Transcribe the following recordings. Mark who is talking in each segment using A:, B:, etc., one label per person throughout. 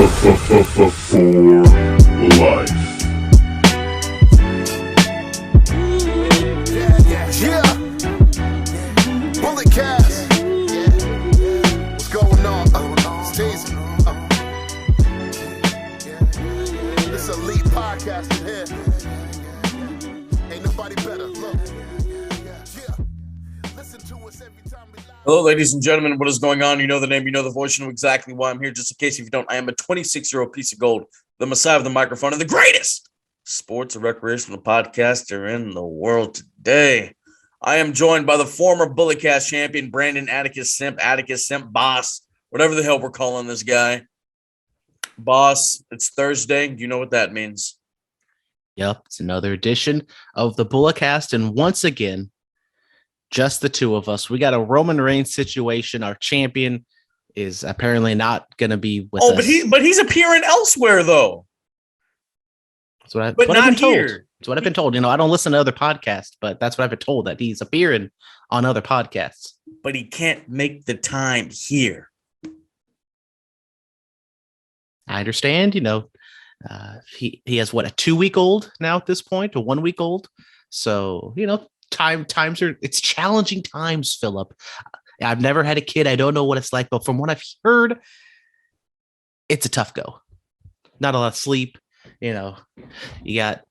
A: For life.
B: Yeah. Bullet cast. What's going on? Stacy. This elite podcast in here. Ain't nobody better. Look. Yeah. Listen to us every time we live.
C: Hello, ladies and gentlemen. What is going on? You know the name, you know the voice, you know exactly why I'm here. Just in case if you don't, I am a 26-year-old piece of gold, the messiah of the microphone, and the greatest sports and recreational podcaster in the world today. I am joined by the former Bulletcast champion, Brandon Atticus Simp Boss, whatever the hell we're calling this guy. Boss, it's Thursday. Do you know what that means?
D: Yep, it's another edition of the Bulletcast, and once again, just the two of us. We got a Roman Reigns situation. Our champion is apparently not going to be with us.
C: But he's appearing elsewhere though.
D: That's what I've
C: not
D: been told.
C: here.
D: That's what I've been told. You know, I don't listen to other podcasts, but that's what I've been told, that he's appearing on other podcasts.
C: But he can't make the time here.
D: I understand. You know, he has what, a 2-week-old now at this point, a 1-week-old. So, you know, times are, it's challenging times, Phillip. I've never had a kid. I don't know what it's like, but from what I've heard, it's a tough go. Not a lot of sleep. You know, you got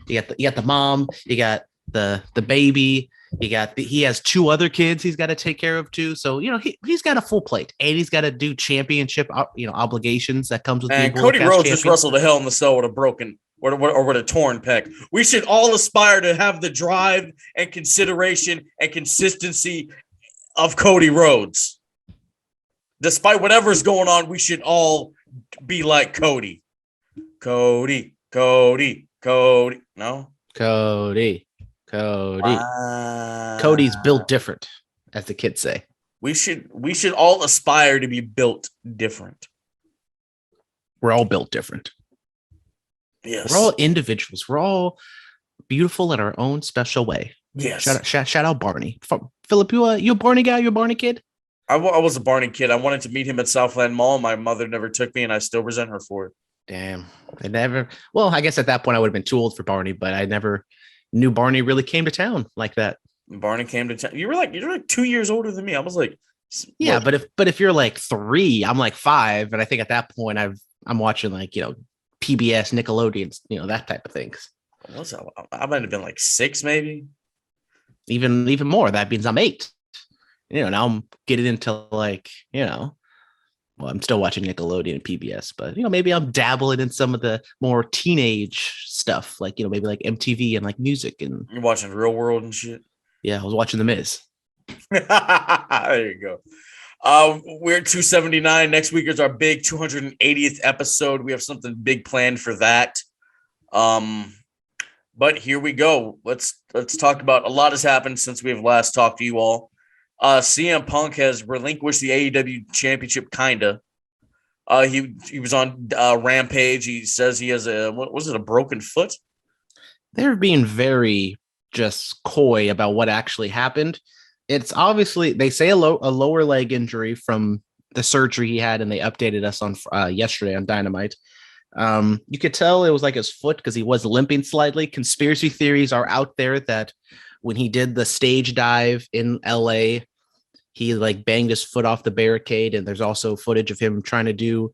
D: the mom, you got the baby, he has 2 other kids he's got to take care of too. So, you know, he's got a full plate, and he's got to do championship, obligations that comes with.
C: And Cody Rhodes just wrestled a Hell in the Cell with a broken or with a torn pec. We should all aspire to have the drive and consideration and consistency of Cody Rhodes. Despite whatever's going on, we should all be like Cody. Cody. No?
D: Cody.
C: Wow.
D: Cody's built different, as the kids say.
C: We should all aspire to be built different.
D: We're all built different.
C: Yes.
D: We're all individuals. We're all beautiful in our own special way.
C: Yes.
D: Shout out Barney. Phillip, you a Barney guy? You a Barney kid?
C: I was a Barney kid. I wanted to meet him at Southland Mall. My mother never took me, and I still resent her for it.
D: Damn. Well, I guess at that point I would have been too old for Barney, but I never knew Barney really came to town like that.
C: Barney came to town. You're like 2 years older than me. I was like,
D: yeah, but if you're like 3, I'm like 5, and I think at that point I'm watching, like, you know, PBS, Nickelodeon, you know, that type of things.
C: I might have been like 6, maybe.
D: Even more. That means I'm 8. You know, now I'm getting into, like, you know, well, I'm still watching Nickelodeon and PBS, but, you know, maybe I'm dabbling in some of the more teenage stuff, like, you know, maybe like MTV and like music. And
C: you're watching Real World and shit.
D: Yeah, I was watching The Miz.
C: There you go. We're at 279. Next week is our big 280th episode. We have something big planned for that. But here we go. Let's talk about, a lot has happened since we have last talked to you all. CM Punk has relinquished the AEW Championship, kinda. He was on Rampage. He says he has a broken foot?
D: They're being very just coy about what actually happened. It's obviously, they say a lower leg injury from the surgery he had, and they updated us on yesterday on Dynamite. You could tell it was like his foot because he was limping slightly. Conspiracy theories are out there that when he did the stage dive in LA, he like banged his foot off the barricade, and there's also footage of him trying to do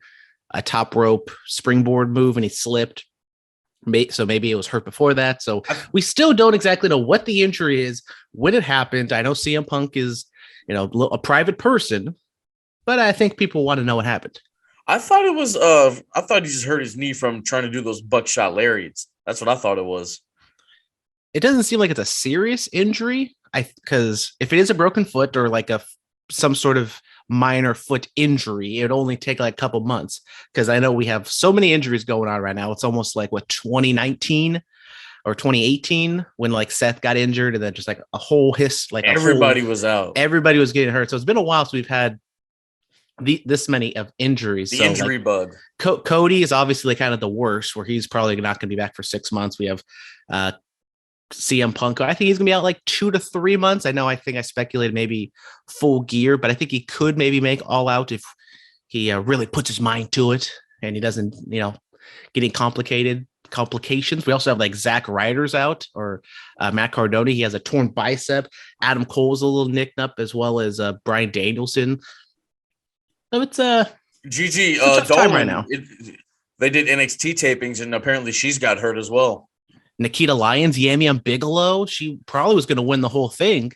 D: a top rope springboard move and he slipped. So maybe it was hurt before that. So we still don't exactly know what the injury is, when it happened. I know CM Punk is, you know, a private person, but I think people want to know what happened.
C: I thought it was I thought he just hurt his knee from trying to do those buckshot lariats. That's what I thought it was.
D: It doesn't seem like it's a serious injury. Because if it is a broken foot or like some sort of minor foot injury, it'd only take like a couple months. Because I know we have so many injuries going on right now. It's almost like 2019 or 2018 when like Seth got injured, and then just like a whole
C: everybody was out.
D: Everybody was getting hurt. So it's been a while since we've had this many of injuries.
C: The injury bug.
D: Cody is obviously kind of the worst, where he's probably not going to be back for 6 months. We have CM Punk. I think he's gonna be out like 2 to 3 months. I think I speculated maybe Full Gear, but I think he could maybe make All Out if he really puts his mind to it and he doesn't, getting complications. We also have like Zack Ryder's out, or Matt Cardona. He has a torn bicep. Adam Cole's a little nicked up, as well as Bryan Danielson. So it's
C: Gigi
D: it's a tough time right
C: Dolan,
D: now.
C: they did NXT tapings, and apparently she's got hurt as well.
D: Nikita Lyons, Yamiam Bigelow. She probably was going to win the whole thing,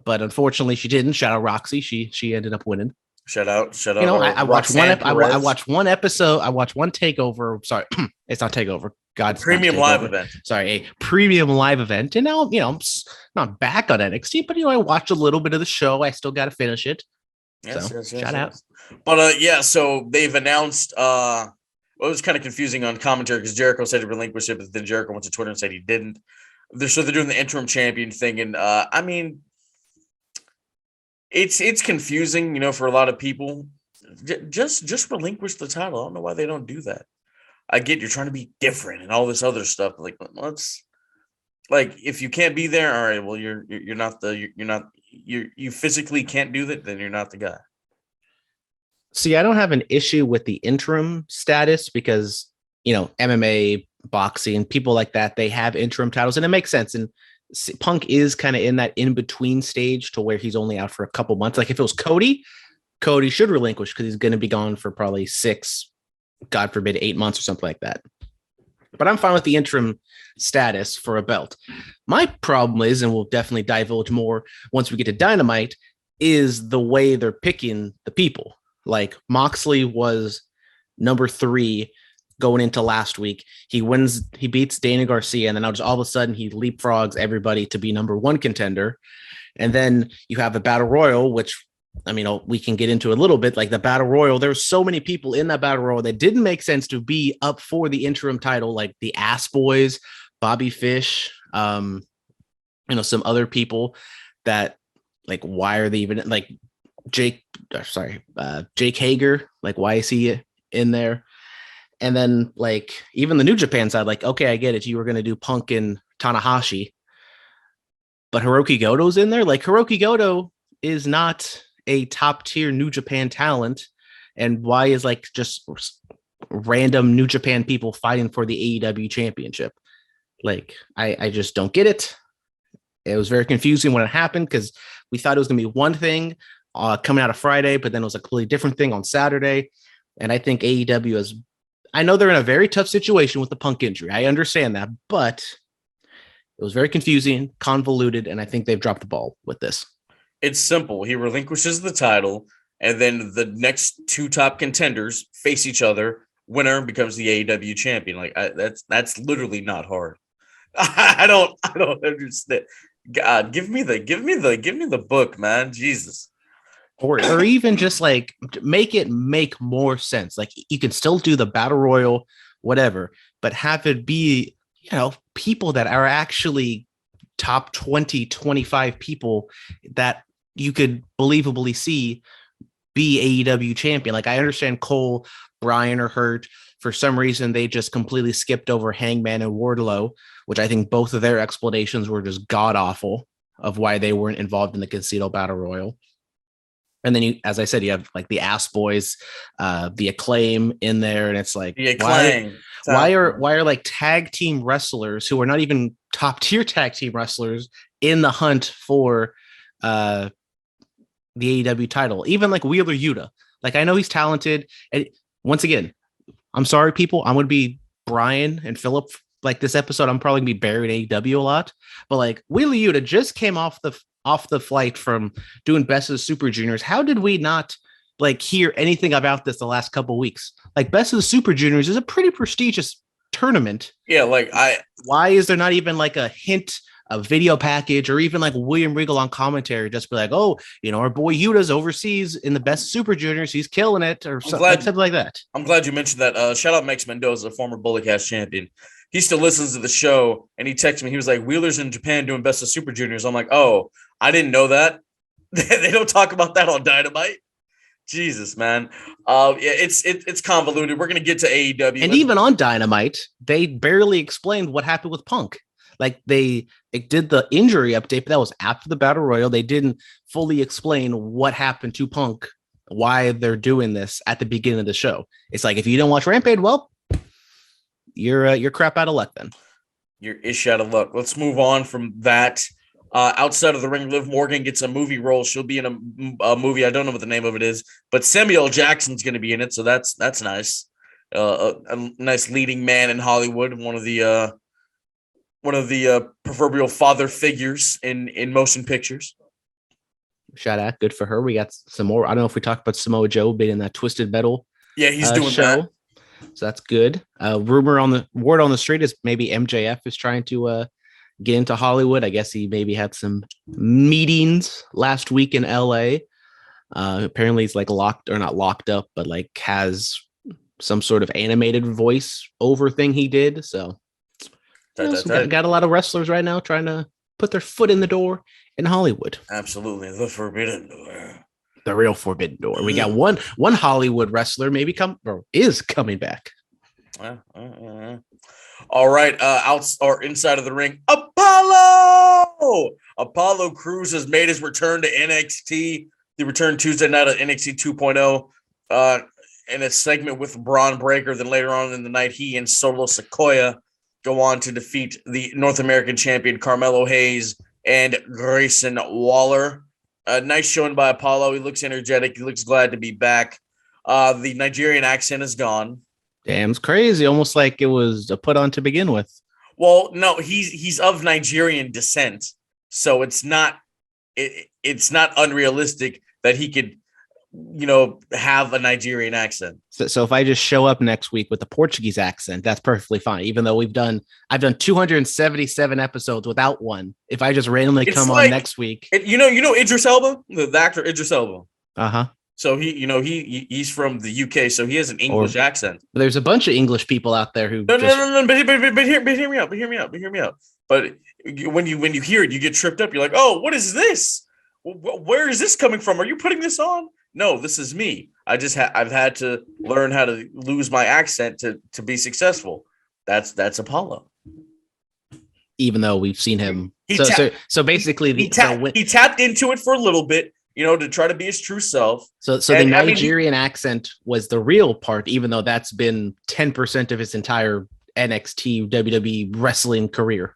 D: but unfortunately she didn't. Shout out Roxy. She ended up winning.
C: Shout out.
D: I watched one. I watched one episode. I watched one takeover. Sorry, it's not takeover. God's
C: premium live event.
D: Sorry, a premium live event. And now I'm not back on NXT, but I watched a little bit of the show. I still got to finish it. Yes, shout out.
C: But so they've announced. It was kind of confusing on commentary because Jericho said he relinquished it, but then Jericho went to Twitter and said he didn't. They're doing the interim champion thing, and I mean, it's confusing, for a lot of people. Just relinquish the title. I don't know why they don't do that. I get you're trying to be different and all this other stuff. Like, let's if you can't be there, all right. Well, you physically can't do that. Then you're not the guy.
D: See, I don't have an issue with the interim status because, MMA, boxing, people like that, they have interim titles, and it makes sense. And Punk is kind of in that in-between stage to where he's only out for a couple months. Like if it was Cody should relinquish because he's going to be gone for probably 6, God forbid, 8 months or something like that. But I'm fine with the interim status for a belt. My problem is, and we'll definitely divulge more once we get to Dynamite, is the way they're picking the people. Like Moxley was number 3 going into last week. He beats Dana Garcia, and then all of a sudden he leapfrogs everybody to be number 1 contender. And then you have the Battle Royal, which, we can get into a little bit. Like the Battle Royal, there's so many people in that Battle Royal that didn't make sense to be up for the interim title, like the Ass Boys, Bobby Fish, some other people that, like, why are they even, like, Jake Hager, like, why is he in there? And then, like, even the New Japan side, like, okay, I get it, you were going to do Punk and Tanahashi, but Hiroki Goto's in there. Like, Hiroki Goto is not a top tier New Japan talent, and why is like just random New Japan people fighting for the AEW championship? Like, I just don't get it. It was very confusing when it happened because we thought it was going to be one thing coming out of Friday, but then it was a completely different thing on Saturday. And I think AEW is, I know they're in a very tough situation with the Punk injury. I understand that, but it was very confusing, convoluted, and I think they've dropped the ball with this.
C: It's simple. He relinquishes the title, and then the next 2 top contenders face each other. Winner becomes the AEW champion. Like, that's literally not hard. I don't understand. God, give me the book, man. Jesus.
D: Or even just like make more sense. Like, you can still do the Battle Royal, whatever, but have it be, people that are actually top 20, 25 people that you could believably see be AEW champion. Like, I understand Cole, Bryan are hurt. For some reason, they just completely skipped over Hangman and Wardlow, which I think both of their explanations were just god awful of why they weren't involved in the Casino Battle Royal. And then you, as I said, you have like the Ass Boys, the Acclaim in there, and it's like, why are like tag team wrestlers who are not even top tier tag team wrestlers in the hunt for the AEW title? Even like Wheeler Yuta, like, I know he's talented, and once again, I'm sorry, people, I'm going to be Brian and Phillip. Like, this episode, I'm probably gonna be buried AEW a lot, but like, Wheeler Yuta just came off the flight from doing Best of the Super Juniors. How did we not like hear anything about this the last couple of weeks? Like, Best of the Super Juniors is a pretty prestigious tournament.
C: Yeah, like,
D: why is there not even like a hint, a video package, or even like William Regal on commentary just be like, oh, our boy Yuta's overseas in the Best of Super Juniors, he's killing it, or something like that. I'm
C: glad you mentioned that. Shout out Max Mendoza, former Bulletcast champion. He still listens to the show, and he texted me. He was like, Wheeler's in Japan doing Best of Super Juniors. I'm like, oh, I didn't know that. They don't talk about that on Dynamite. Jesus, man. It's convoluted. We're going to get to AEW.
D: And even on Dynamite, they barely explained what happened with Punk. Like, they did the injury update, but that was after the Battle Royal. They didn't fully explain what happened to Punk why they're doing this at the beginning of the show. It's like, if you don't watch Rampage, well, you're crap out of luck then.
C: You're ish out of luck. Let's move on from that. Outside of the ring, Liv Morgan gets a movie role. She'll be in a movie. I don't know what the name of it is, but Samuel Jackson's going to be in it, so that's nice. A nice leading man in Hollywood, one of the proverbial father figures in motion pictures.
D: Shout out, good for her. We got some more. I don't know if we talked about Samoa Joe being in that Twisted Metal.
C: Yeah, he's doing
D: show. That. So that's good. Word on the street is maybe MJF is trying to get into Hollywood. I guess he maybe had some meetings last week in LA. Apparently he's like not locked up, but like has some sort of animated voice over thing he did. So got a lot of wrestlers right now trying to put their foot in the door in Hollywood.
C: Absolutely. The forbidden door.
D: The real forbidden door. We got one Hollywood wrestler maybe is coming back.
C: All right. Inside of the ring, Apollo Crews has made his return to NXT. He returned Tuesday night at NXT 2.0 in a segment with Braun Breaker. Then later on in the night, he and Solo Sikoa go on to defeat the North American champion Carmelo Hayes and Grayson Waller. Nice showing by Apollo. He looks energetic. He looks glad to be back. The Nigerian accent is gone.
D: Damn, it's crazy. Almost like it was a put on to begin with.
C: Well, no, he's of Nigerian descent, so it's not unrealistic that he could, have a Nigerian accent.
D: So if I just show up next week with a Portuguese accent, that's perfectly fine. Even though I've done 277 episodes without one. If I just randomly come on next week,
C: Idris Elba, the actor Idris Elba. So he's from the UK, so he has an English accent.
D: There's a bunch of English people out there who
C: no. But hear me out. But when you hear it, you get tripped up. You're like, oh, what is this? Where is this coming from? Are you putting this on? No, this is me. I've had to learn how to lose my accent to be successful. That's Apollo.
D: Even though we've seen him, so basically
C: he tapped into it for a little bit, to try to be his true self.
D: So the Nigerian accent was the real part, even though that's been 10% of his entire NXT WWE wrestling career.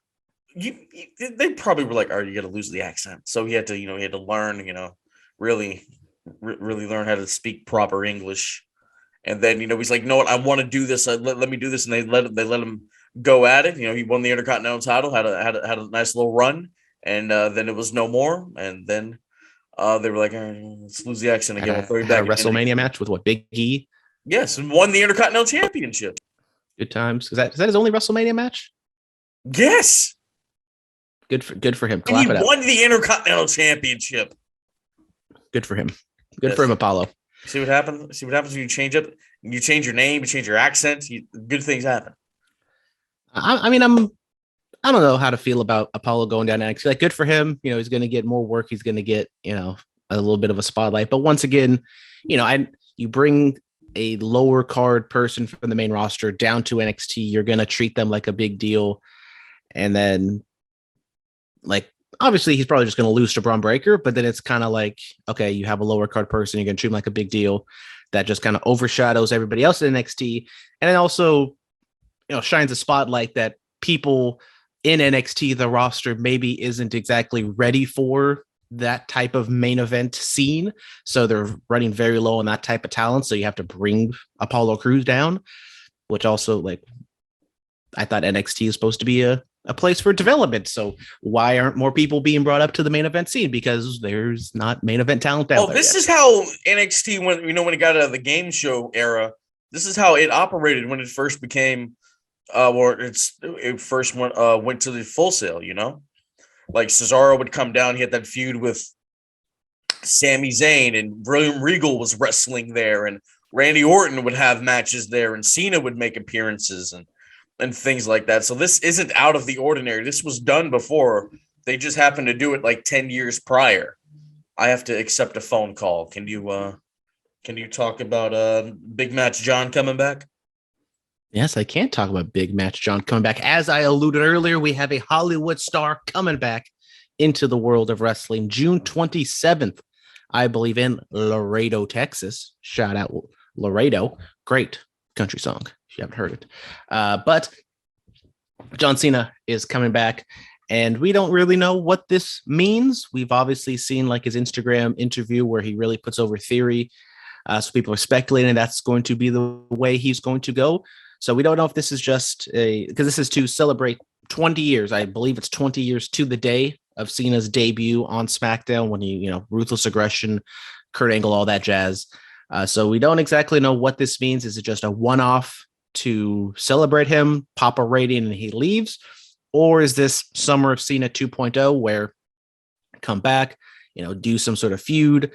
C: They probably were like, "Are you going to lose the accent?" So he had to learn, really learn how to speak proper English. And then, he's like, "No, what? I want to do this. Let me do this." And they let him go at it. He won the Intercontinental title, had a nice little run, and then it was no more. And then they were like, "Let's lose the accent again. We'll throw you back."
D: A WrestleMania match with Big E?
C: Yes, and won the Intercontinental Championship.
D: Good times. Is that his only WrestleMania match?
C: Yes.
D: Good for him.
C: And he won the Intercontinental Championship.
D: Good for him. Good for him, Apollo.
C: See what happens when you change up. You change your name, you change your accent. Good things happen.
D: I don't know how to feel about Apollo going down NXT. Like, good for him. He's going to get more work. He's going to get a little bit of a spotlight. But once again, you bring a lower card person from the main roster down to NXT. You're going to treat them like a big deal, and then obviously he's probably just going to lose to Braun Breaker, but then it's kind of like, okay, you have a lower card person, you're going to treat him like a big deal. That just kind of overshadows everybody else in NXT. And it also, shines a spotlight that people in NXT, the roster maybe isn't exactly ready for that type of main event scene. So they're running very low on that type of talent. So you have to bring Apollo Crews down, which also, I thought NXT is supposed to be a place for development. So why aren't more people being brought up to the main event scene? Because there's not main event talent out there.
C: This is how NXT when it got out of the game show era. This is how it operated when it first became, it first went to the Full Sail. Like Cesaro would come down. He had that feud with Sami Zayn, and William Regal was wrestling there, and Randy Orton would have matches there, and Cena would make appearances and things like that. So this isn't out of the ordinary. This was done before. They just happened to do it 10 years prior. I have to accept a phone call. Can you talk about Big Match John coming back?
D: Yes, I can talk about Big Match John coming back. As I alluded earlier, we have a Hollywood star coming back into the world of wrestling. June 27th, I believe in Laredo, Texas. Shout out Laredo. Great country song if you haven't heard it. But John Cena is coming back, and we don't really know what this means. We've obviously seen like his Instagram interview where he really puts over Theory. So people are speculating that's going to be the way he's going to go. So we don't know if this is just because this is to celebrate 20 years. I believe it's 20 years to the day of Cena's debut on SmackDown when he, ruthless aggression, Kurt Angle, all that jazz. So we don't exactly know what this means. Is it just a one-off to celebrate him, pop a rating, and he leaves? Or is this Summer of Cena 2.0 where come back, do some sort of feud,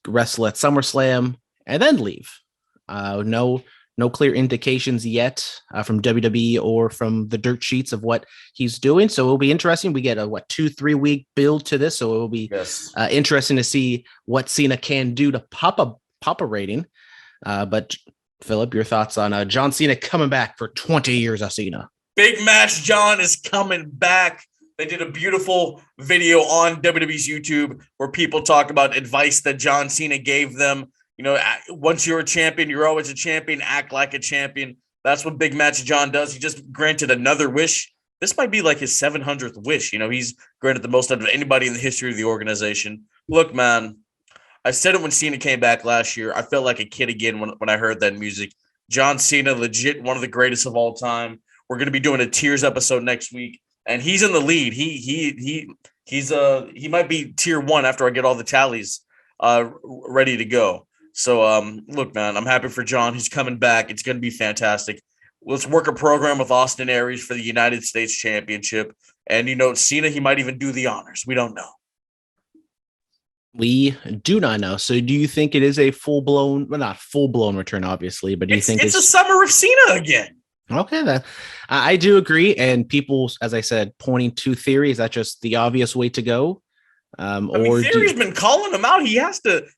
D: wrestle at SummerSlam, and then leave? No clear indications yet from WWE or from the dirt sheets of what he's doing. So it'll be interesting. We get a 2-3 week build to this. So it will be interesting to see what Cena can do to pop a rating. But Phillip, your thoughts on John Cena coming back for 20 years of Cena?
C: Big match. John is coming back. They did a beautiful video on WWE's YouTube where people talk about advice that John Cena gave them. Once you're a champion, you're always a champion. Act like a champion. That's what Big Match John does. He just granted another wish. This might be like his 700th wish. He's granted the most out of anybody in the history of the organization. Look, man, I said it when Cena came back last year. I felt like a kid again when I heard that music. John Cena, legit one of the greatest of all time. We're going to be doing a Tears episode next week, and he's in the lead. He might be tier 1 after I get all the tallies ready to go. So, look, man, I'm happy for John. He's coming back. It's going to be fantastic. Let's work a program with Austin Aries for the United States Championship. And, Cena, he might even do the honors. We don't know.
D: We do not know. So do you think it is a not full-blown return, obviously, but do you think
C: it's a Summer of Cena again?
D: Okay, I do agree. And people, as I said, pointing to Theory, is that just the obvious way to go?
C: Theory's been calling him out. He has to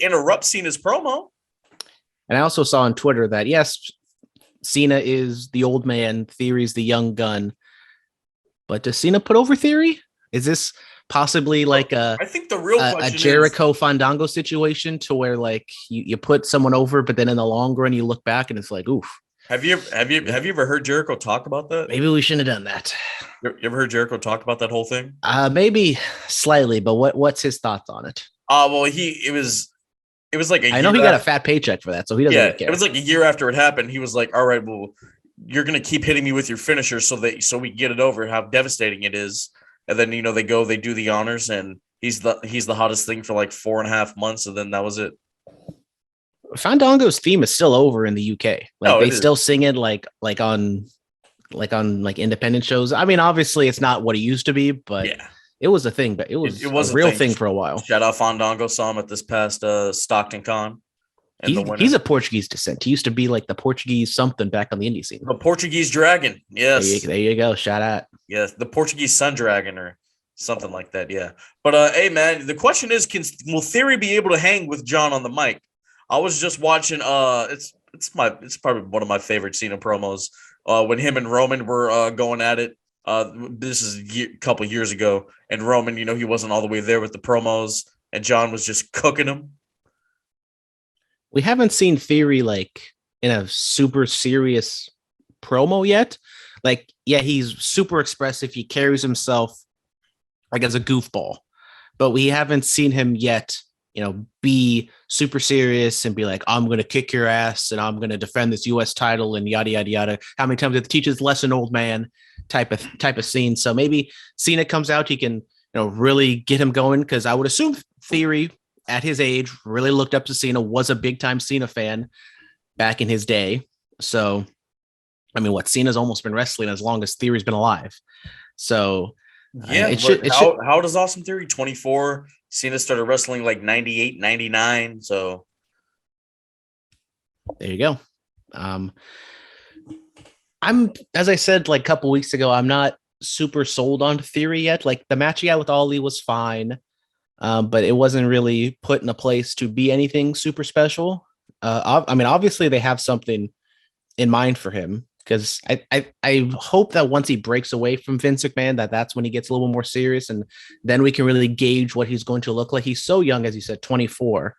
C: interrupt Cena's promo.
D: And I also saw on Twitter that yes, Cena is the old man, Theory's the young gun. But does Cena put over Theory? Is this possibly like I think the real question a Jericho Fandango situation to where like you put someone over, but then in the long run you look back and it's like, oof.
C: Have you ever heard Jericho talk about that?
D: Maybe we shouldn't have done that.
C: You ever heard Jericho talk about that whole thing?
D: Maybe slightly, but what's his thoughts on it?
C: Well, it was like
D: I know he got a fat paycheck for that, so he doesn't really care.
C: It was like a year after it happened. He was like, all right, well, you're gonna keep hitting me with your finisher so we can get it over, how devastating it is. And then they do the honors, and he's the hottest thing for like 4.5 months, and then that was it.
D: Fandango's theme is still over in the UK. They still sing it like on independent shows. I mean, obviously it's not what it used to be, but it was a thing. But it was a real thing for a while.
C: Shout out Fandango, saw him at this past Stockton Con.
D: He's a Portuguese descent. He used to be like the Portuguese something back on the indie scene.
C: The Portuguese dragon. Yes.
D: There you go. Shout out.
C: Yes, the Portuguese sun dragon or something like that. Yeah. But hey, man, the question is, will Theory be able to hang with John on the mic? I was just watching. It's probably one of my favorite Cena promos. When him and Roman were going at it. This is a couple years ago, and Roman, he wasn't all the way there with the promos, and John was just cooking him.
D: We haven't seen Theory like in a super serious promo yet. Like, yeah, he's super expressive. He carries himself like as a goofball, but we haven't seen him yet, be super serious and be like, I'm going to kick your ass and I'm going to defend this US title and yada, yada, yada. How many times did it teach his lesson, old man type of scene? So maybe Cena comes out, he can, really get him going. Cause I would assume Theory at his age really looked up to Cena, was a big time Cena fan back in his day. So, I mean, Cena's almost been wrestling as long as Theory's been alive. So
C: yeah, how does Austin Theory 24? Cena started wrestling like 98, 99. So
D: there you go. I'm, as I said, like a couple weeks ago, I'm not super sold on Theory yet. Like the match he had with Ali was fine, but it wasn't really put in a place to be anything super special. I mean, obviously they have something in mind for him. because I hope that once he breaks away from Vince McMahon, that's when he gets a little more serious, and then we can really gauge what he's going to look like. He's so young, as you said, 24,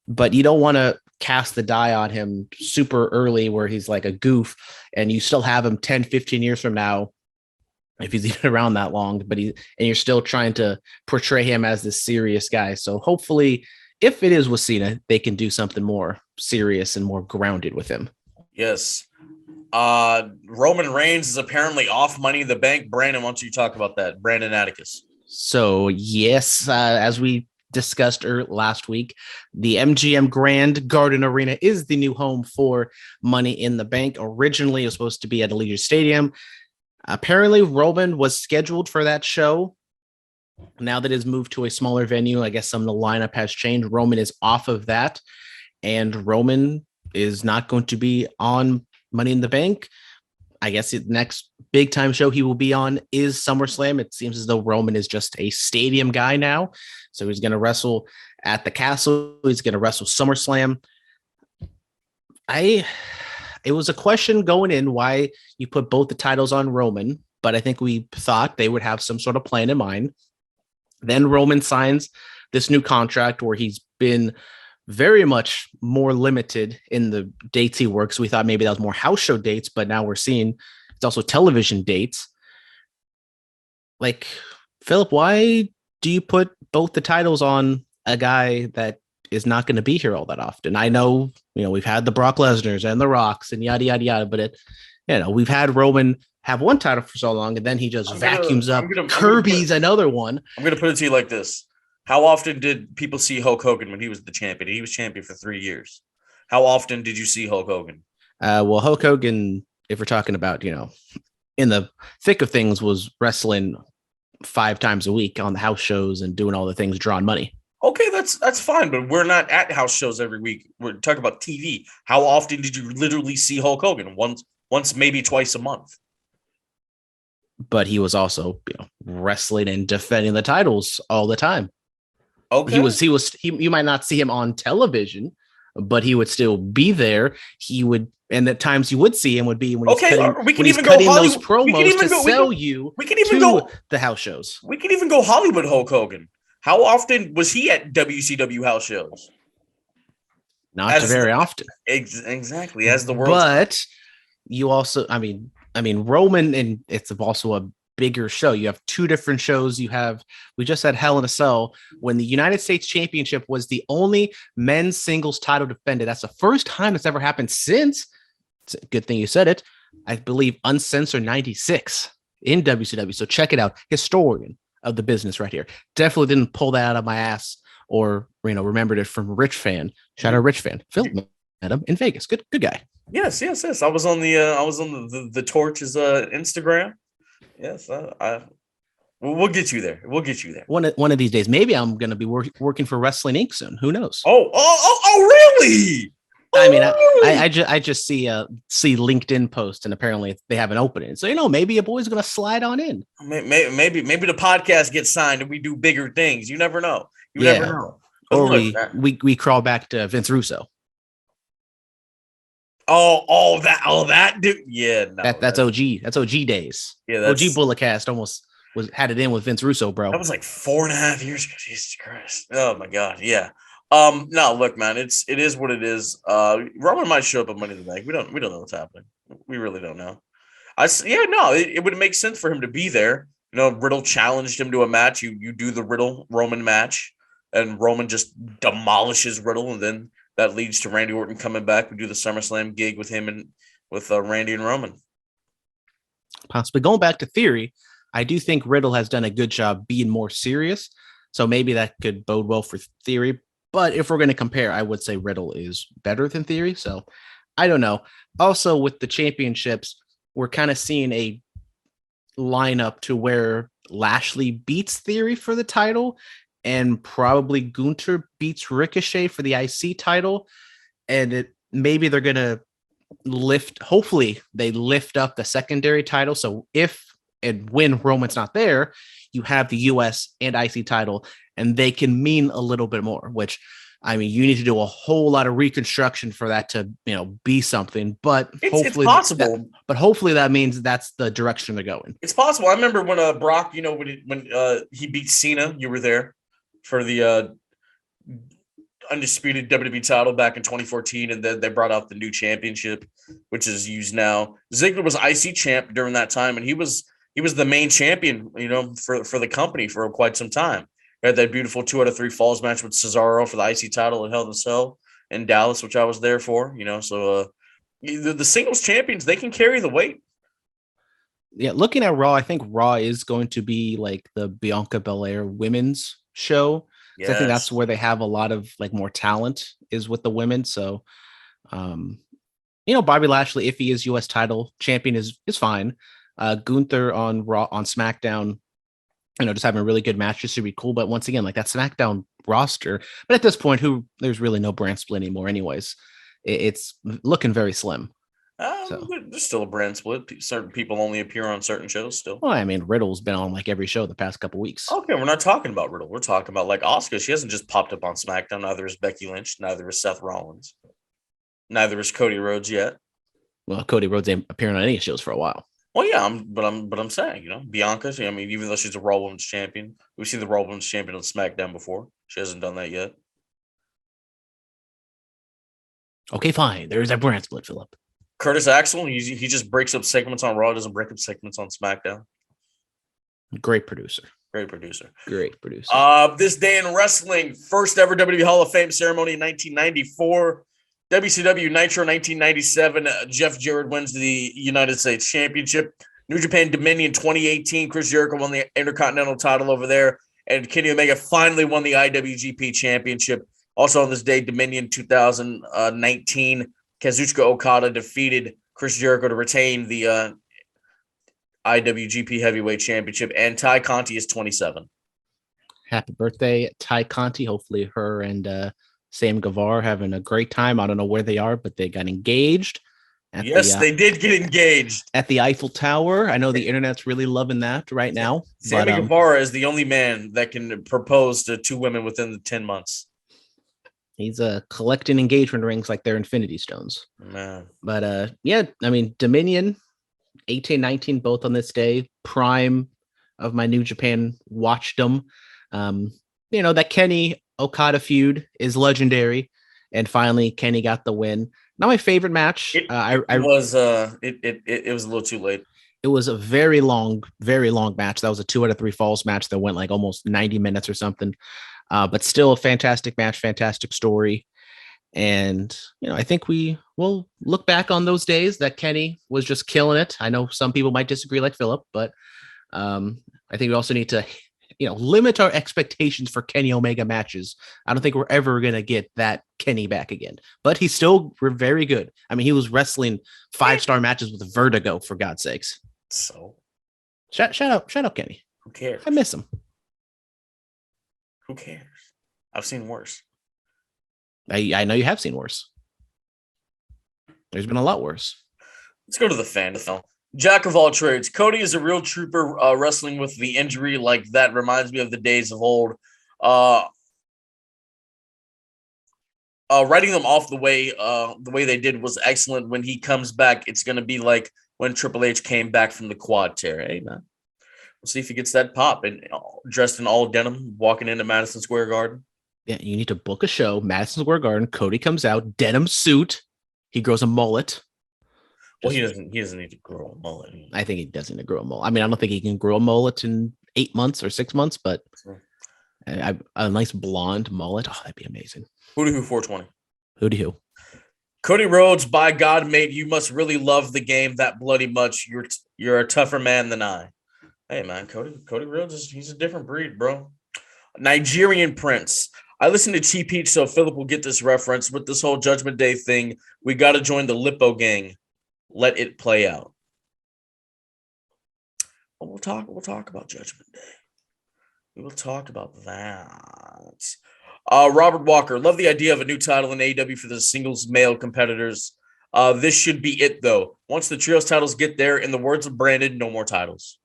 D: but you don't want to cast the die on him super early where he's like a goof, and you still have him 10, 15 years from now, if he's even around that long, and you're still trying to portray him as this serious guy. So hopefully, if it is with Cena, they can do something more serious and more grounded with him.
C: Yes. Roman Reigns is apparently off Money in the Bank. Brandon, why don't you talk about that? Brandon Atticus.
D: So yes, as we discussed last week, the MGM Grand Garden Arena is the new home for Money in the Bank. Originally, it was supposed to be at Allegiant Stadium. Apparently, Roman was scheduled for that show. Now that it's moved to a smaller venue, I guess some of the lineup has changed. Roman is off of that, and Roman is not going to be on Money in the Bank. I guess the next big time show he will be on is SummerSlam. It seems as though Roman is just a stadium guy now. So he's going to wrestle at the Castle. He's going to wrestle SummerSlam. It was a question going in why you put both the titles on Roman, but I think we thought they would have some sort of plan in mind. Then Roman signs this new contract where he's been very much more limited in the dates he works. We thought maybe that was more house show dates, but now we're seeing it's also television dates. Like, Phillip, why do you put both the titles on a guy that is not going to be here all that often? I know, we've had the Brock Lesnar's and the Rocks and yada, yada, yada, but we've had Roman have one title for so long and then he just vacuums up. Kirby's another one.
C: I'm going to put it to you like this. How often did people see Hulk Hogan when he was the champion? He was champion for 3 years. How often did you see Hulk Hogan?
D: Well, Hulk Hogan, if we're talking about, in the thick of things, was wrestling 5 times a week on the house shows and doing all the things, drawing money.
C: Okay, that's fine, but we're not at house shows every week. We're talking about TV. How often did you literally see Hulk Hogan? Once, maybe twice a month.
D: But he was also, wrestling and defending the titles all the time.
C: Okay.
D: You might not see him on television, but he would still be there. He would, and at times you would see him would be when he's cutting those promos to sell you to the house shows.
C: We can even go Hollywood Hulk Hogan. How often was he at WCW house shows?
D: Not very often.
C: Exactly. As the world.
D: But you also, I mean, Roman, and it's also a bigger show. You have 2 different shows. We just had Hell in a Cell when the United States Championship was the only men's singles title defended. That's the first time it's ever happened since, it's a good thing you said it, I believe, Uncensored 96 in WCW. So check it out. Historian of the business right here. Definitely didn't pull that out of my ass or, remembered it from Rich Fan. Shout out Rich Fan. Phil met him in Vegas. Good guy.
C: Yes. I was on the Torch's Instagram. Yes, we'll get you there.
D: One of these days, maybe I'm going to be working for Wrestling Inc. soon. Who knows?
C: Oh, really?
D: I mean, I just see LinkedIn post, and apparently they have an opening. So maybe a boy's going to slide on in.
C: Maybe the podcast gets signed and we do bigger things. You never know. Never know.
D: Or we crawl back to Vince Russo.
C: That dude. Yeah, no,
D: that's OG. That's OG days. Yeah, OG Bulletcast almost had it in with Vince Russo, bro.
C: That was like 4.5 years ago. Jesus Christ. Oh my God. Yeah. No, look, man, it is what it is. Roman might show up at Money in the Bank. We don't know what's happening. We really don't know. It would make sense for him to be there. Riddle challenged him to a match. You do the Riddle Roman match, and Roman just demolishes Riddle, and then that leads to Randy Orton coming back. We do the SummerSlam gig with him and with Randy and Roman.
D: Possibly going back to Theory, I do think Riddle has done a good job being more serious. So maybe that could bode well for Theory. But if we're going to compare, I would say Riddle is better than Theory. So I don't know. Also, with the championships, we're kind of seeing a lineup to where Lashley beats Theory for the title, and probably Gunther beats Ricochet for the IC title. And maybe they're going to hopefully they lift up the secondary title. So if and when Roman's not there, you have the US and IC title, and they can mean a little bit more, which I mean, you need to do a whole lot of reconstruction for that to, be something. But
C: It's possible.
D: But hopefully that means that's the direction they're going.
C: It's possible. I remember when Brock, when he beat Cena, you were there for the undisputed WWE title back in 2014, and then they brought out the new championship, which is used now. Ziggler was IC champ during that time, and he was the main champion, for the company for quite some time. He had that beautiful 2 out of 3 falls match with Cesaro for the IC title at Hell in a Cell in Dallas, which I was there for. So the singles champions, they can carry the weight.
D: Yeah, looking at Raw, I think Raw is going to be like the Bianca Belair women's show. Yes. I think that's where they have a lot of like more talent is with the women. So, Bobby Lashley, if he is U.S. title champion, is fine. Gunther on Raw, on SmackDown, just having a really good match just should be cool. But once again, like that SmackDown roster, but at this point, there's really no brand split anymore. Anyways, it's looking very slim.
C: There's still a brand split. Certain people only appear on certain shows still.
D: Well, I mean, Riddle's been on like every show the past couple weeks.
C: Okay, we're not talking about Riddle. We're talking about like Asuka. She hasn't just popped up on SmackDown. Neither is Becky Lynch. Neither is Seth Rollins. Neither is Cody Rhodes yet.
D: Well, Cody Rhodes ain't appearing on any shows for a while.
C: Well, yeah, I'm saying, Bianca. I mean, even though she's a Raw Women's Champion, we've seen the Raw Women's Champion on SmackDown before. She hasn't done that yet.
D: Okay, fine. There is a brand split, Phillip.
C: Curtis Axel, he just breaks up segments on Raw, doesn't break up segments on SmackDown.
D: Great producer.
C: This day in wrestling, first ever WWE Hall of Fame ceremony in 1994. WCW Nitro 1997, Jeff Jarrett wins the United States Championship. New Japan Dominion 2018, Chris Jericho won the Intercontinental title over there, and Kenny Omega finally won the IWGP Championship. Also on this day, Dominion 2019, Kazuchika Okada defeated Chris Jericho to retain the IWGP Heavyweight Championship, and Ty Conti is 27.
D: Happy birthday, Ty Conti. Hopefully her and Sam Guevara having a great time. I don't know where they are, but they got engaged.
C: They did get engaged.
D: At the Eiffel Tower. I know the internet's really loving that right now.
C: Sammy Guevara is the only man that can propose to 2 women within the 10 months.
D: He's collecting engagement rings like they're Infinity Stones.
C: Man.
D: But I mean, Dominion, 18, 19, both on this day. Prime of my New Japan watchdom. That Kenny Okada feud is legendary, and finally Kenny got the win. Not my favorite match.
C: It was a little too late.
D: It was a very long match. That was a 2 out of 3 falls match that went like almost 90 minutes or something. But still a fantastic match, fantastic story. And, I think we will look back on those days that Kenny was just killing it. I know some people might disagree like Phillip, but I think we also need to limit our expectations for Kenny Omega matches. I don't think we're ever going to get that Kenny back again, but he's still very good. I mean, he was wrestling 5-star matches with Vertigo, for God's sakes.
C: So
D: shut up, Kenny.
C: Who cares?
D: I miss him.
C: Who cares? I've seen worse.
D: I know you have seen worse. There's been a lot worse.
C: Let's go to the fan. Jack of all trades. Cody is a real trooper wrestling with the injury like that. Reminds me of the days of old. Writing them off the way they did was excellent. When he comes back, it's going to be like when Triple H came back from the quad tear. Hey, man. We'll see if he gets that pop and dressed in all denim, walking into Madison Square Garden.
D: Yeah, you need to book a show, Madison Square Garden. Cody comes out, denim suit. He grows a mullet.
C: Well, he doesn't need to grow a mullet.
D: I think he does need to grow a mullet. I mean, I don't think he can grow a mullet in 8 months or 6 months, but a nice blonde mullet. Oh, that'd be amazing.
C: Who 420?
D: Who?
C: Cody Rhodes, by God, mate, you must really love the game that bloody much. You're a tougher man than I. Hey, man, Cody Rhodes, he's a different breed, bro. Nigerian Prince. I listen to T Peach, so Phillip will get this reference. With this whole Judgment Day thing, we got to join the Lippo gang. Let it play out. Well, we'll talk about Judgment Day. We will talk about that. Robert Walker, love the idea of a new title in AEW for the singles male competitors. This should be it, though. Once the trios titles get there, in the words of Brandon, no more titles.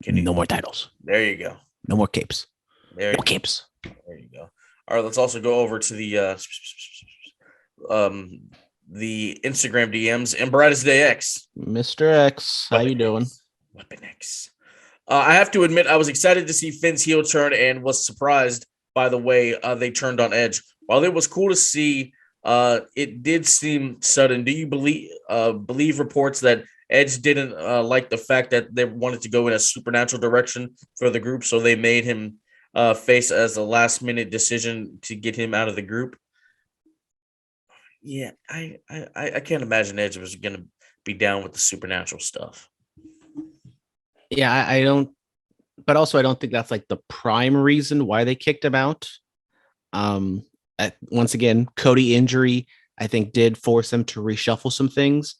D: No more titles.
C: There you go.
D: No more capes.
C: There
D: capes.
C: There you go. All right, let's also go over to the Instagram DMs and Brightest Day X.
D: Mr. X, how you doing?
C: Weapon X. I have to admit, I was excited to see Finn's heel turn and was surprised by the way they turned on Edge. While it was cool to see, it did seem sudden. Do you believe reports that Edge didn't like the fact that they wanted to go in a supernatural direction for the group, so they made him face as a last-minute decision to get him out of the group? Yeah, I can't imagine Edge was going to be down with the supernatural stuff.
D: Yeah, I don't, but also I don't think that's like the prime reason why they kicked him out. Once again, Cody injury, I think, did force them to reshuffle some things.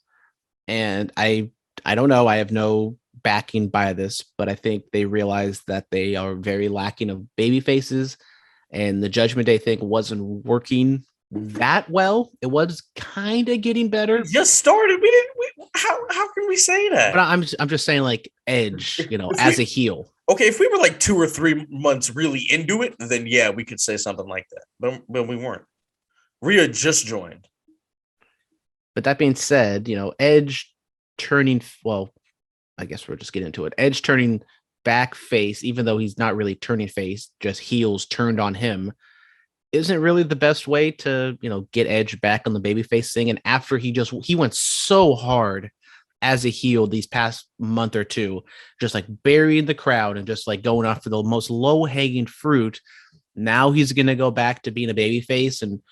D: And I don't know. I have no backing by this, but I think they realized that they are very lacking of baby faces, and the Judgment Day thing wasn't working that well. It was kind of getting better.
C: We just started. How can we say that?
D: But I'm just saying, like, Edge, as a heel.
C: Okay, if we were like 2 or 3 months really into it, then yeah, we could say something like that. But we weren't. Rhea just joined.
D: But that being said, Edge turning, well, I guess we're just getting into it. Edge turning back face, even though he's not really turning face, just heels turned on him, isn't really the best way to, get Edge back on the babyface thing. And after he went so hard as a heel these past month or two, just like burying the crowd and just like going after the most low-hanging fruit. Now he's going to go back to being a babyface, and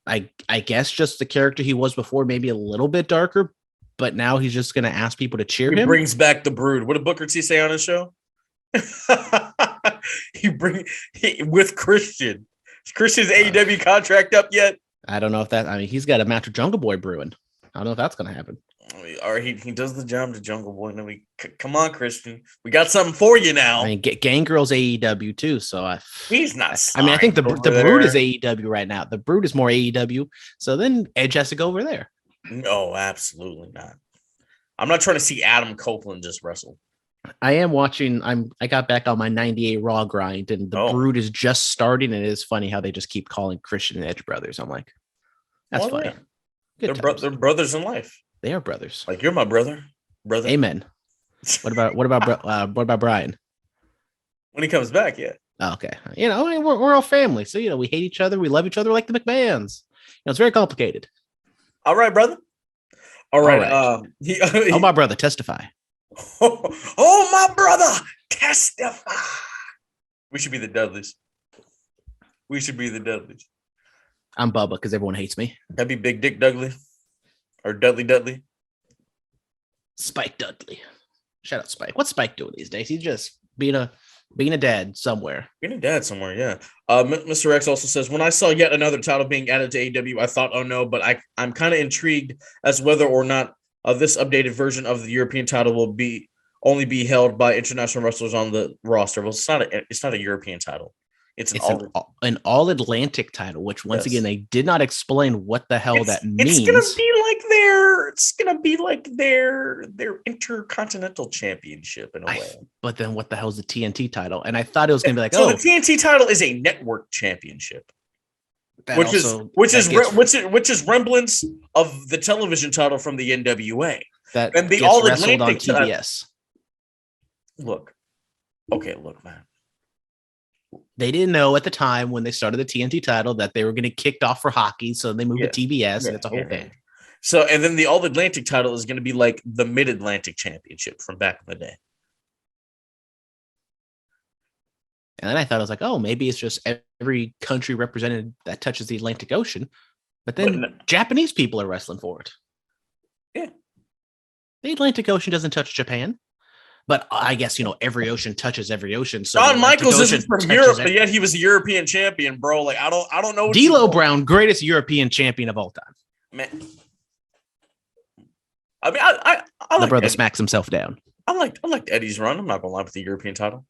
D: I guess just the character he was before, maybe a little bit darker, but now he's just going to ask people to cheer him.
C: He brings back the Brood. What did Booker T say on his show? With Christian. Is Christian's AEW contract up yet?
D: I don't know if he's got a match with Jungle Boy brewing. I don't know if that's going to happen.
C: Or he does the job to Jungle Boy. And come on, Christian. We got something for you now.
D: Gangrel's AEW too, so
C: he's not.
D: I think the Brood is AEW right now. The Brood is more AEW, so then Edge has to go over there.
C: No, absolutely not. I'm not trying to see Adam Copeland just wrestle.
D: I am watching. I got back on my 98 Raw grind, and the Brood is just starting. And it is funny how they just keep calling Christian and Edge brothers. I'm like, that's funny.
C: Yeah. They're brothers in life.
D: They are brothers.
C: Like, you're my brother.
D: Amen. What about Brian?
C: When he comes back, yeah.
D: Okay. We're all family, so we hate each other, we love each other like the McMahons. It's very complicated.
C: All right, brother. All right.
D: Oh, my brother, testify.
C: Oh, my brother, testify. We should be the Dudleys.
D: I'm Bubba because everyone hates me.
C: That'd be Big Dick Dudley. Or Dudley.
D: Spike Dudley. Shout out Spike. What's Spike doing these days? He's just being a dad somewhere.
C: Yeah. Mr. X also says, when I saw yet another title being added to AEW, I thought, oh no, but I'm kind of intrigued as whether or not this updated version of the European title will only be held by international wrestlers on the roster. Well, it's not a European title. It's
D: an all-Atlantic title, which once again they did not explain what the hell that means.
C: It's gonna be like their intercontinental championship in a way.
D: But then what the hell is the TNT title? And I thought it was gonna be like,
C: the TNT title is a network championship, which is remnants of the television title from the NWA.
D: And the All-Atlantic on TBS.
C: Look, man.
D: They didn't know at the time when they started the TNT title that they were going to kick off for hockey, so they moved to TBS, and it's a whole thing.
C: So, and then the All-Atlantic title is going to be like the Mid-Atlantic Championship from back in the day.
D: And then I thought, I was like, oh, maybe it's just every country represented that touches the Atlantic Ocean. But then Japanese people are wrestling for it.
C: Yeah.
D: The Atlantic Ocean doesn't touch Japan. But I guess,
C: every ocean
D: touches every ocean. So
C: Shawn Michaels isn't from Europe, but yet he was a European champion, bro. Like, I don't know.
D: D'Lo Brown, greatest European champion of all time.
C: Man. I mean, I
D: the
C: like
D: brother
C: Eddie.
D: smacks himself down.
C: I liked Eddie's run. I'm not gonna lie with the European title.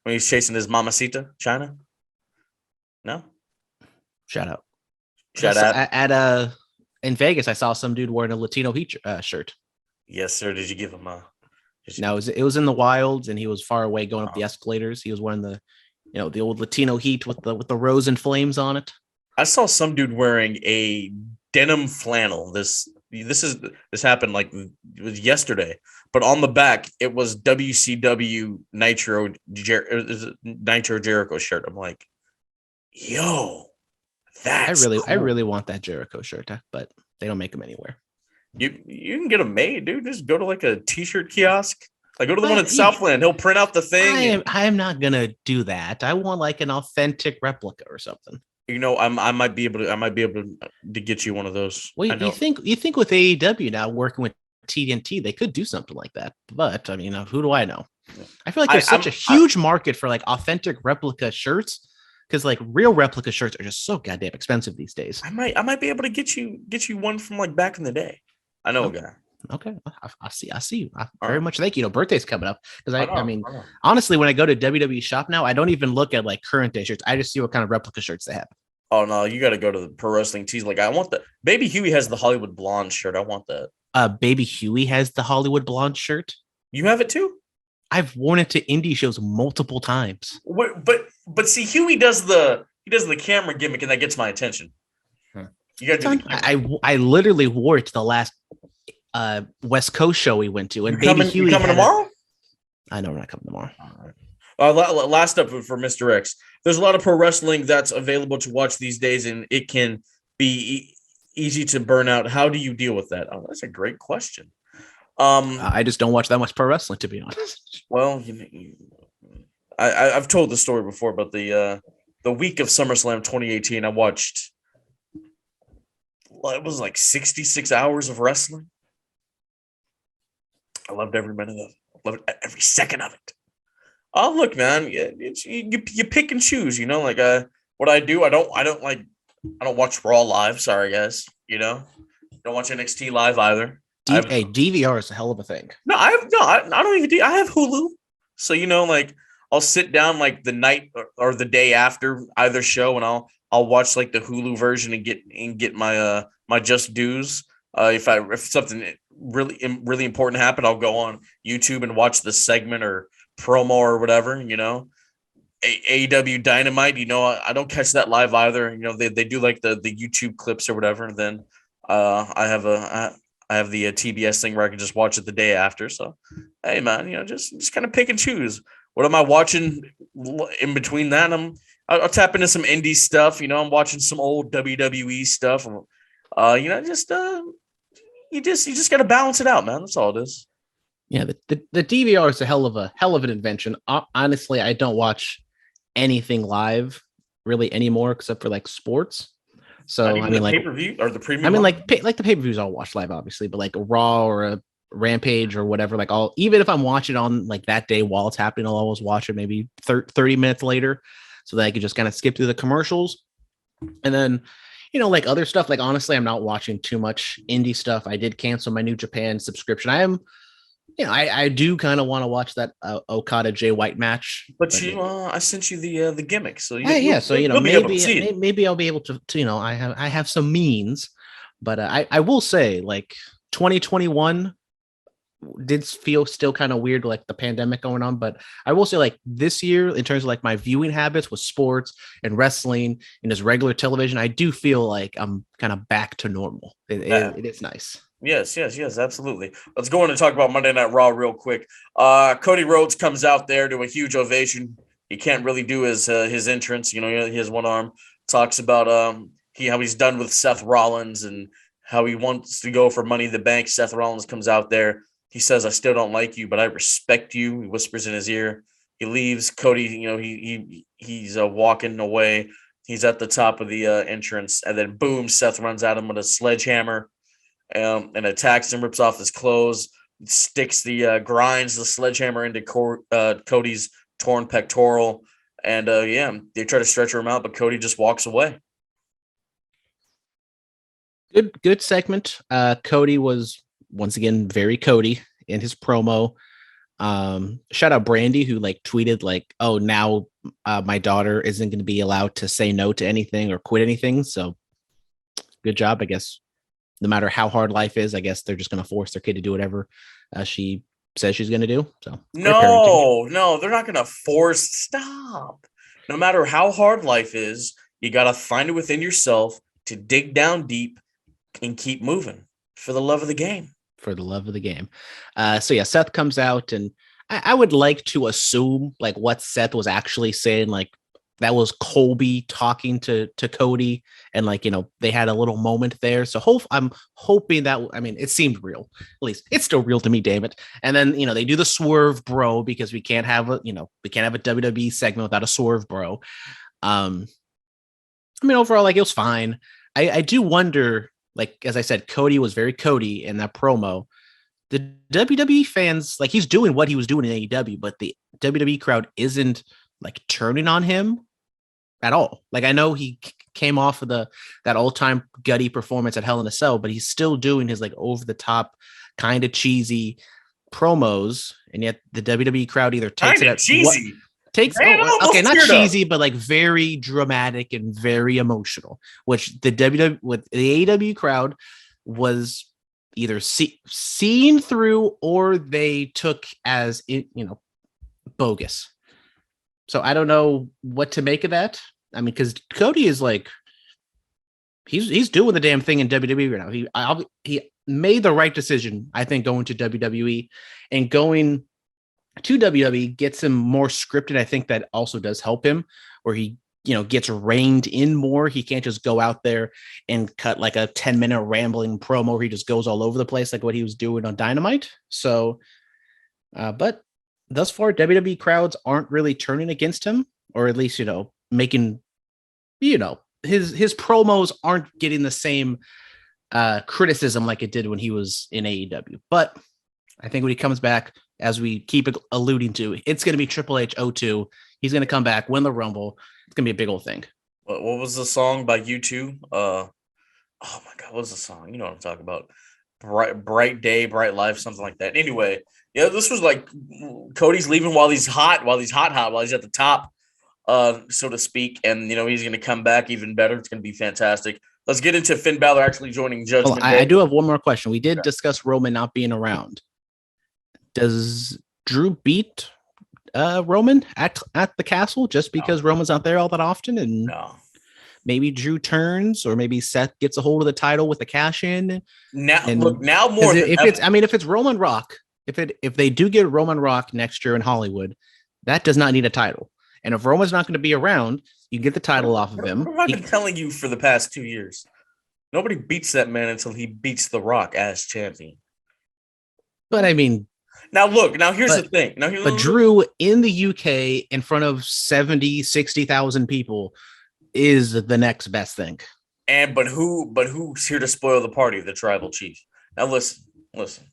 C: When he's chasing his mamacita, China. No?
D: Shout out.
C: At
D: in Vegas, I saw some dude wearing a Latino Heat shirt.
C: Yes, sir. Did you give him a?
D: No, it was in the wilds, and he was far away going up the escalators. He was wearing the the old Latino heat with the rose and flames on it.
C: I saw some dude wearing a denim flannel. This happened like it was yesterday, but on the back it was WCW Nitro Jericho shirt. I'm like, yo, that's
D: I
C: cool.
D: really want that Jericho shirt, but they don't make them anywhere.
C: You can get them made, dude. Just go to like a t-shirt kiosk. Like go to the one at Southland. He'll print out the thing.
D: I am not gonna do that. I want like an authentic replica or something.
C: I might be able to get you one of those.
D: Well, you think with AEW now working with TNT, they could do something like that. But I mean, who do I know? I feel like there's such a huge market for like authentic replica shirts, because like real replica shirts are just so goddamn expensive these days.
C: I might be able to get you one from like back in the day. I know a guy.
D: Okay, I see. I very much thank you. Birthday's coming up, because I mean,
C: I know.
D: honestly, when I go to WWE shop now, I don't even look at like current day shirts. I just see what kind of replica shirts they have.
C: Oh no, you got to go to the Pro Wrestling Tees. Like I want the Baby Huey has the Hollywood Blonde shirt. I want that.
D: Baby Huey has the Hollywood Blonde shirt.
C: You have it too?
D: I've worn it to indie shows multiple times.
C: But see, Huey does the camera gimmick, and that gets my attention. You got to.
D: I literally wore it to the last West Coast show we went to, and Baby Huey
C: coming tomorrow.
D: I know we're not coming tomorrow.
C: All right. Last up for Mr. X. There's a lot of pro wrestling that's available to watch these days, and it can be easy to burn out. How do you deal with that? Oh, that's a great question.
D: I just don't watch that much pro wrestling, to be honest.
C: Well, I've told the story before, but the week of SummerSlam 2018, I watched. Well, it was like 66 hours of wrestling. I loved every minute of it. I loved every second of it. Oh, look, man, you pick and choose. Like what I do. I don't watch Raw live. Sorry, guys. Don't watch NXT live either.
D: DVR is a hell of a thing.
C: No, I don't even. I have Hulu, so like I'll sit down like the night or the day after either show, and I'll watch like the Hulu version and get my my just dues. If something really important happened, I'll go on YouTube and watch the segment or promo or whatever. AEW Dynamite. I don't catch that live either. They do like the YouTube clips or whatever. And then I have the TBS thing where I can just watch it the day after. So hey man, just kind of pick and choose. What am I watching in between that? I'll tap into some indie stuff. I'm watching some old WWE stuff. You just got to balance it out, man. That's all it is.
D: Yeah, the DVR is a hell of an invention. Honestly, I don't watch anything live really anymore except for like sports. So I mean, like
C: pay-per-view or the premium.
D: I mean, like the pay-per-views I'll watch live, obviously, but like a Raw or a Rampage or whatever, like even if I'm watching on like that day while it's happening, I'll always watch it maybe 30 minutes later, so that I could just kind of skip through the commercials. And then, like other stuff, like honestly, I'm not watching too much indie stuff. I did cancel my New Japan subscription. I do kind of want to watch that Okada Jay White match.
C: But I sent you the gimmick, so
D: maybe I'll be able to I have some means, but I will say like 2021 did feel still kind of weird, like the pandemic going on. But I will say like this year, in terms of like my viewing habits with sports and wrestling and just regular television, I do feel like I'm kind of back to normal. It is nice.
C: Yes, absolutely. Let's go on and talk about Monday Night Raw real quick. Cody Rhodes comes out there to a huge ovation. He can't really do his entrance. He has one arm. Talks about how he's done with Seth Rollins and how he wants to go for Money in the Bank. Seth Rollins comes out there. He says, "I still don't like you, but I respect you." He whispers in his ear. He leaves. Cody, he's walking away. He's at the top of the entrance, and then boom, Seth runs at him with a sledgehammer. And attacks him, rips off his clothes, grinds the sledgehammer into Cody's torn pectoral. And they try to stretch him out, but Cody just walks away.
D: Good segment. Cody was once again very Cody in his promo. Shout out Brandy, who like tweeted like, "Oh, now my daughter isn't going to be allowed to say no to anything or quit anything." So good job, I guess. No matter how hard life is, I guess they're just going to force their kid to do whatever she says she's going to do. So
C: no, they're not going to force. Stop. No matter how hard life is, you got to find it within yourself to dig down deep and keep moving for the love of the game.
D: For the love of the game. So yeah, Seth comes out, and I would like to assume like what Seth was actually saying, like that was Colby talking to Cody, and like, you know, they had a little moment there. So I'm hoping that, I mean, it seemed real. At least it's still real to me, damn it. And then, you know, they do the swerve bro, because we can't have a WWE segment without a swerve bro. I mean, overall, like, it was fine. I do wonder, like, as I said, Cody was very Cody in that promo. The WWE fans, like, he's doing what he was doing in AEW, but the WWE crowd isn't like turning on him at all. Like, I know he came off of that all-time gutty performance at Hell in a Cell, but he's still doing his like over-the-top, kind of cheesy promos, and yet the WWE crowd either takes it as cheesy. Not cheesy, but like very dramatic and very emotional, which the AEW crowd was either seen through or they took as, you know, bogus. So I don't know what to make of that. I mean, because Cody is like, he's doing the damn thing in WWE right now. He made the right decision, I think, going to WWE, and going to WWE gets him more scripted. I think that also does help him, where he, you know, gets reined in more. He can't just go out there and cut like a 10-minute rambling promo where he just goes all over the place like what he was doing on Dynamite. So, but thus far, WWE crowds aren't really turning against him, or at least, you know, making, you know, his promos aren't getting the same criticism like it did when he was in AEW. But I think when he comes back, as we keep alluding to, it's going to be Triple H 02. He's going to come back, win the Rumble. It's going to be a big old thing.
C: What was the song by U2? Oh my God, what was the song? You know what I'm talking about. Bright Day, Bright Life, something like that. Anyway, yeah, this was like Cody's leaving while he's hot, while he's at the top, so to speak. And, you know, he's going to come back even better. It's going to be fantastic. Let's get into Finn Balor actually joining Judgment Day.
D: I do have one more question. We did discuss Roman not being around. Does Drew beat Roman at the castle just because Roman's not there all that often? And maybe Drew turns, or maybe Seth gets a hold of the title with the cash in.
C: Now more than
D: if it's Roman Rock, if they do get Roman Rock next year in Hollywood, that does not need a title. And if Roman's not going to be around, you get the title off of him.
C: I've been telling you for the past 2 years, nobody beats that man until he beats The Rock as champion.
D: But I mean,
C: here's the thing.
D: But Drew in the UK in front of 60,000 people is the next best thing.
C: But who's here to spoil the party? The tribal chief. Now listen.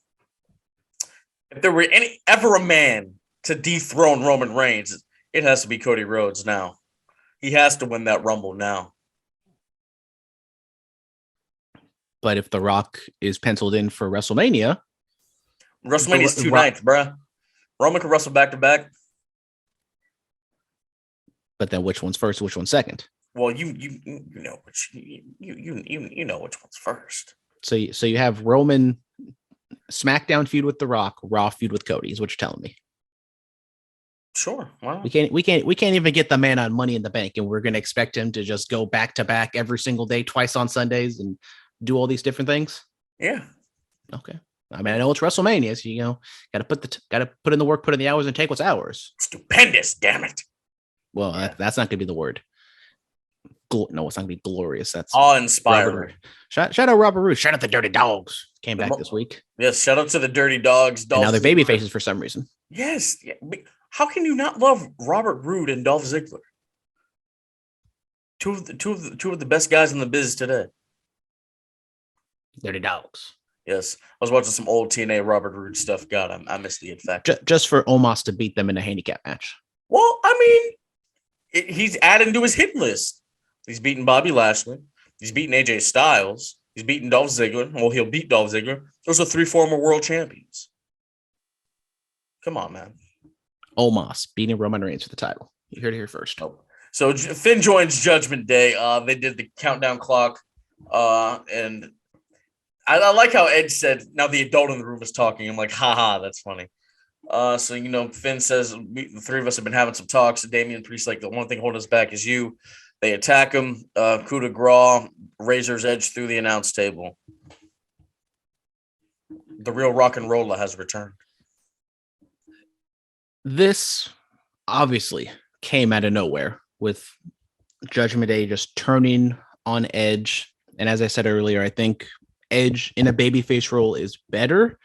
C: If there were ever a man to dethrone Roman Reigns, it has to be Cody Rhodes now. He has to win that Rumble now.
D: But if The Rock is penciled in for WrestleMania
C: is 2 nights, bruh. Roman can wrestle back to back.
D: But then which one's first, which one's second?
C: Well, you know which you know which one's first.
D: So you have Roman SmackDown feud with The Rock, Raw feud with Cody, is what you're telling me.
C: Sure. Wow.
D: We can't even get the man on Money in the Bank, and we're gonna expect him to just go back to back every single day, twice on Sundays, and do all these different things.
C: Yeah.
D: Okay. I mean, I know it's WrestleMania, so, you know, gotta put in the work, put in the hours, and take what's ours.
C: Stupendous, damn it.
D: Well, that's not gonna be the word. No, it's not gonna be glorious. That's
C: awe-inspiring.
D: Shout out Robert Roode. Shout out the Dirty Dogs. Came back this week.
C: Yes, shout out to the Dirty Dogs.
D: And now they're baby faces for some reason.
C: Yes. Yeah. How can you not love Robert Roode and Dolph Ziggler? Two of the best guys in the biz today.
D: Dirty Dogs.
C: Yes, I was watching some old TNA Robert Roode stuff. God, I miss the effect.
D: Just for Omos to beat them in a handicap match.
C: Well, I mean, he's adding to his hit list. He's beaten Bobby Lashley. He's beaten AJ Styles. He's beaten Dolph Ziggler. Well, he'll beat Dolph Ziggler. Those are 3 former world champions. Come on, man.
D: Omos beating Roman Reigns for the title. You heard it here first.
C: Oh. So Finn joins Judgment Day. They did the countdown clock. And I like how Ed said, now the adult in the room is talking. I'm like, haha, that's funny. So Finn says the three of us have been having some talks. And Damian Priest like the one thing holding us back is you. They attack him. Coup de grace, Razor's Edge through the announce table. The real rock and roller has returned.
D: This obviously came out of nowhere with Judgment Day just turning on Edge. And as I said earlier, I think Edge in a babyface role is better,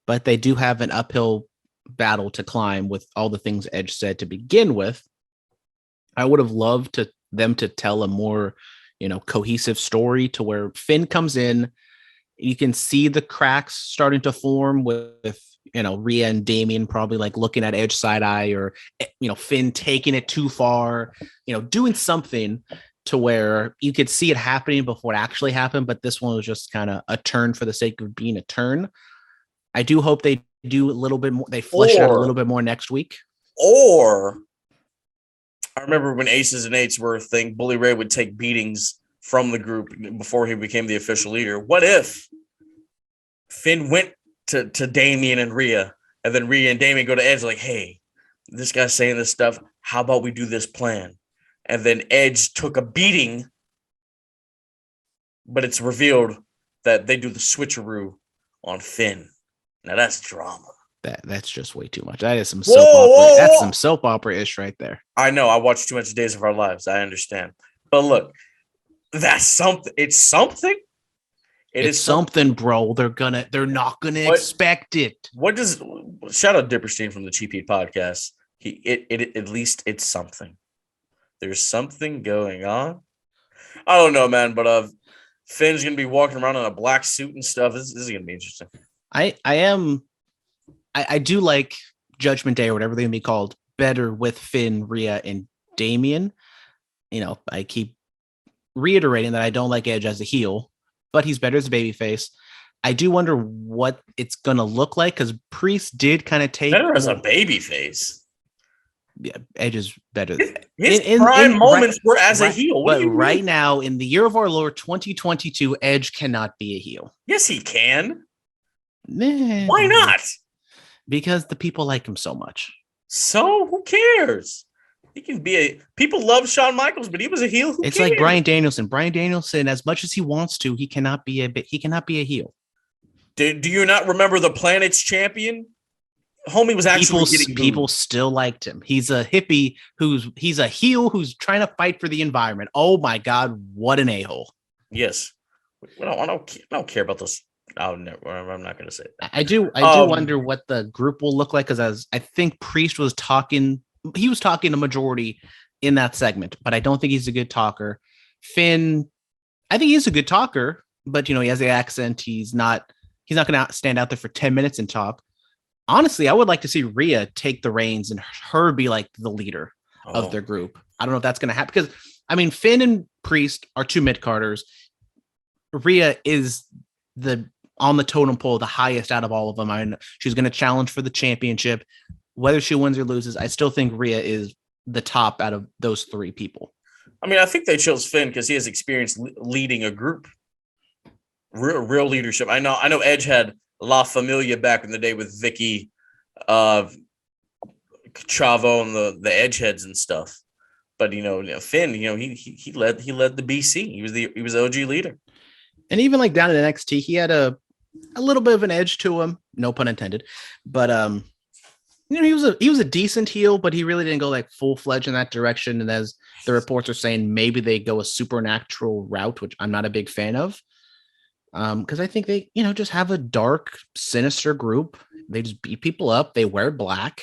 D: but they do have an uphill battle to climb with all the things Edge said to begin with. I would have loved them to tell a more, cohesive story to where Finn comes in. You can see the cracks starting to form with Rhea and Damian probably like looking at Edge side eye, or, Finn taking it too far, doing something to where you could see it happening before it actually happened. But this one was just kind of a turn for the sake of being a turn. I do hope they do a little bit more. They flesh it out a little bit more next week.
C: Or I remember when Aces and Eights were a thing, Bully Ray would take beatings from the group before he became the official leader. What if Finn went to Damian and Rhea, and then Rhea and Damian go to Edge like, hey, this guy's saying this stuff. How about we do this plan? And then Edge took a beating, but it's revealed that they do the switcheroo on Finn. Now that's drama.
D: That's just way too much. That is some soap opera. That's some soap opera-ish right there.
C: I know. I watched too much Days of Our Lives. I understand. But look, that's something. It's something.
D: It's something, bro. They're not gonna expect it.
C: What does shout out Dipperstein from the Cheap Heat podcast? At least it's something. There's something going on. I don't know, man, but Finn's gonna be walking around in a black suit and stuff. This is gonna be interesting.
D: I do like Judgment Day or whatever they're gonna be called better with Finn, Rhea, and Damian. I keep reiterating that I don't like Edge as a heel, but he's better as a babyface. I do wonder what it's gonna look like because Priest did kind of take
C: better as a babyface.
D: Yeah, Edge is better.
C: His prime moments were as a heel.
D: But right now, in the year of our Lord 2022, Edge cannot be a heel.
C: Yes, he can.
D: Nah.
C: Why not?
D: Because the people like him so much.
C: So who cares? He can be people love Shawn Michaels, but he was a heel. Who
D: it's
C: cares?
D: Like Bryan Danielson. Bryan Danielson, as much as he wants to, he cannot be a heel.
C: Do you not remember the Planet's champion? Homie was actually
D: people still liked him. He's a hippie he's a heel who's trying to fight for the environment. Oh my God, what an a-hole.
C: Yes. I don't care about those. I'm not going to say that.
D: I do wonder what the group will look like, because as I think Priest was talking a majority in that segment, but I don't think he's a good talker. Finn, I think he's a good talker, but he has the accent. He's not going to stand out there for 10 minutes and talk. Honestly, I would like to see Rhea take the reins and her be like the leader of their group. I don't know if that's going to happen because, Finn and Priest are two mid-carders. Rhea is on the totem pole, the highest out of all of them. She's going to challenge for the championship. Whether she wins or loses, I still think Rhea is the top out of those three people.
C: I think they chose Finn because he has experience leading a group. Real leadership. I know Edge had La Familia back in the day with Vicky, Chavo, and the Edgeheads and stuff. But Finn, he led the BC. He was the OG leader.
D: And even like down in NXT, he had a little bit of an edge to him, no pun intended. But he was a decent heel, but he really didn't go like full fledged in that direction. And as the reports are saying, maybe they go a supernatural route, which I'm not a big fan of. Because I think they, just have a dark, sinister group. They just beat people up. They wear black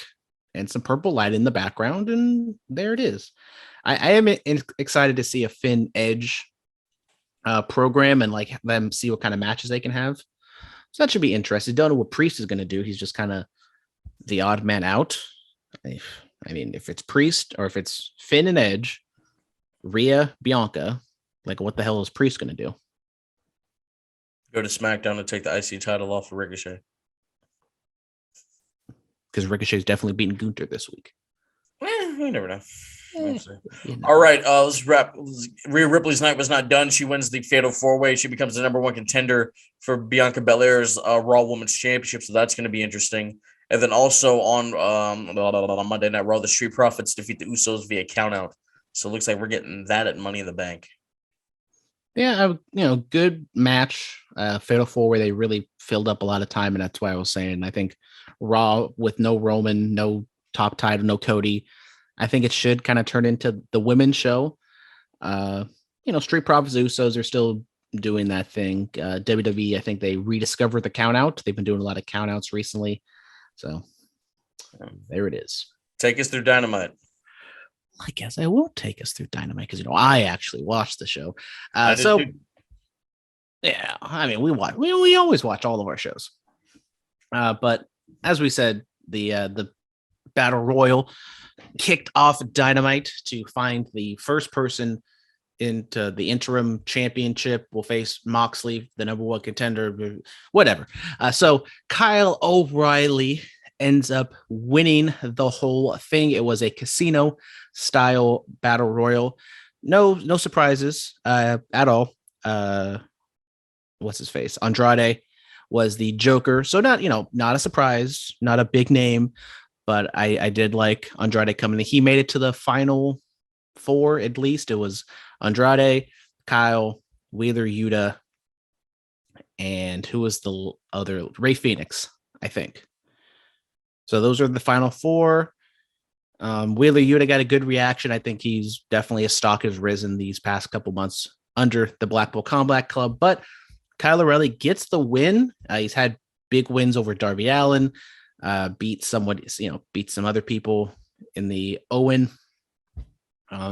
D: and some purple light in the background, and there it is. I am excited to see a Finn Edge program and like them see what kind of matches they can have. So that should be interesting. Don't know what Priest is going to do. He's just kind of the odd man out. If it's Priest or if it's Finn and Edge, Rhea, Bianca, like what the hell is Priest going to do?
C: Go to SmackDown and take the IC title off of Ricochet.
D: Because Ricochet's definitely beating Gunther this week.
C: You never know. All right, let's wrap. Rhea Ripley's night was not done. She wins the Fatal 4-Way. She becomes the number one contender for Bianca Belair's Raw Women's Championship, so that's going to be interesting. And then also on Monday Night Raw, the Street Profits defeat the Usos via countout. So it looks like we're getting that at Money in the Bank.
D: Yeah, good match. Fatal 4 where they really filled up a lot of time, and that's why I was saying I think Raw with no Roman, no top title, no Cody. I think it should kind of turn into the women's show. Street Profits, Usos are still doing that thing. WWE, I think they rediscovered the count out. They've been doing a lot of count outs recently. So there it is.
C: Take us through Dynamite.
D: I guess I will take us through Dynamite because I actually watched the show. Yeah, I mean we always watch all of our shows. But as we said, the Battle Royal kicked off Dynamite to find the first person into the interim championship will face Moxley, the number one contender, whatever. So Kyle O'Reilly ends up winning the whole thing. It was a casino style battle royal. No surprises at all. What's his face? Andrade was the Joker. So not a surprise, not a big name, but I did like Andrade coming in. He made it to the final 4, at least. It was Andrade, Kyle, Wheeler Yuta, and who was the other? Ray Phoenix, I think. So those are the final 4. Wheeler Yuta got a good reaction. I think he's definitely a stock has risen these past couple months under the Blackpool Combat Club, but Kyle O'Reilly gets the win. He's had big wins over Darby Allin, beat some other people in the Owen.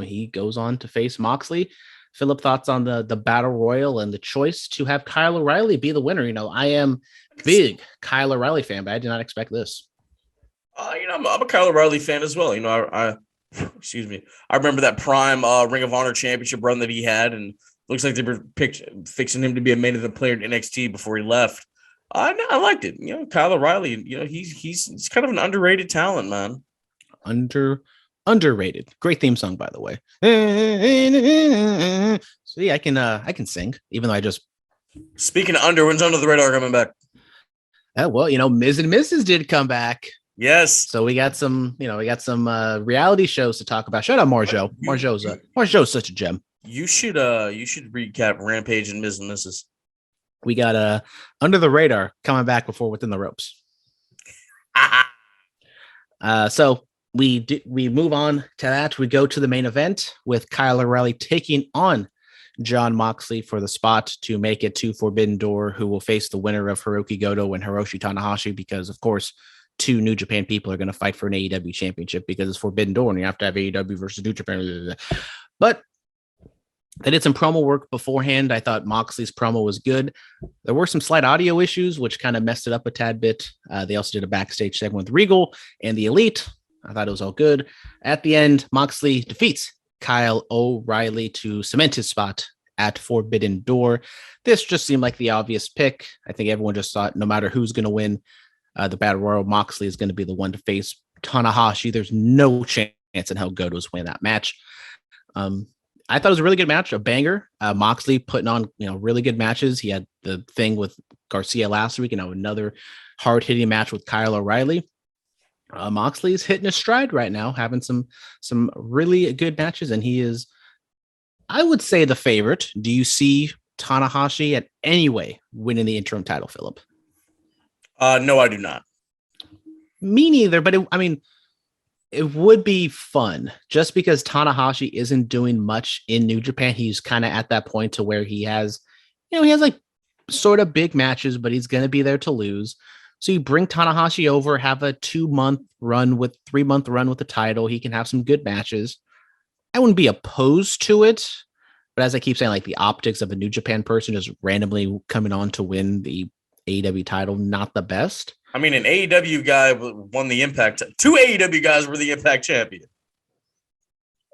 D: He goes on to face Moxley. Phillip, thoughts on the Battle Royal and the choice to have Kyle O'Reilly be the winner? I am big Kyle O'Reilly fan, but I did not expect this.
C: I'm a Kyle O'Reilly fan as well. I excuse me. I remember that prime Ring of Honor championship run that he had, and looks like they were fixing him to be a main event player in NXT before he left. I liked it. Kyle O'Reilly. He's kind of an underrated talent, man.
D: Underrated. Great theme song, by the way. So yeah, I can sing, even though I just.
C: Speaking of when's Under the Radar coming back?
D: Well, Ms. and Mrs. did come back.
C: Yes.
D: So we got some reality shows to talk about. Shout out Marjo. Marjo's such a gem.
C: You should recap Rampage and Ms. and Mrs.
D: We got Under the Radar coming back before Within the Ropes. So we move on to that. We go to the main event with Kyle O'Reilly taking on Jon Moxley for the spot to make it to Forbidden Door, who will face the winner of Hiroki Goto and Hiroshi Tanahashi, because of course 2 New Japan people are going to fight for an AEW championship because it's Forbidden Door and you have to have AEW versus New Japan. But they did some promo work beforehand. I thought Moxley's promo was good. There were some slight audio issues, which kind of messed it up a tad bit. They also did a backstage segment with Regal and the Elite. I thought it was all good. At the end, Moxley defeats Kyle O'Reilly to cement his spot at Forbidden Door. This just seemed like the obvious pick. I think everyone just thought no matter who's going to win the Battle Royal, Moxley is going to be the one to face Tanahashi. There's no chance in hell Goto's win that match. I thought it was a really good match, a banger. Moxley putting on, really good matches. He had the thing with Garcia last week, another hard-hitting match with Kyle O'Reilly. Moxley's hitting his stride right now, having some really good matches, and he is, I would say, the favorite. Do you see Tanahashi at any way winning the interim title, Phillip?
C: No, I do not.
D: Me neither, but it would be fun just because Tanahashi isn't doing much in New Japan. He's kind of at that point to where he has like sort of big matches, but he's going to be there to lose. So you bring Tanahashi over, have a 3-month run with the title. He can have some good matches. I wouldn't be opposed to it, but as I keep saying, like the optics of a New Japan person just randomly coming on to win the AEW title, not the best.
C: An AEW guy won the Impact. 2 AEW guys were the Impact champion.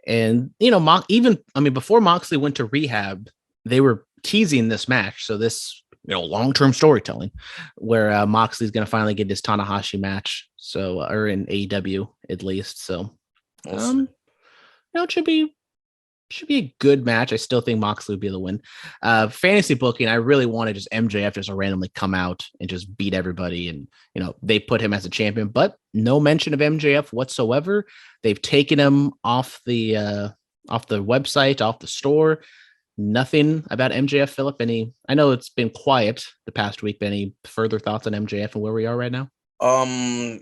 D: And, before Moxley went to rehab, they were teasing this match. So this, long-term storytelling where Moxley's going to finally get his Tanahashi match. So, or in AEW at least. So, it should be should be a good match. I still think Moxley would be the win. Fantasy booking, I really wanted just MJF just to randomly come out and just beat everybody. And, they put him as a champion, but no mention of MJF whatsoever. They've taken him off the website, off the store. Nothing about MJF, Phillip. I know it's been quiet the past week, but any further thoughts on MJF and where we are right now?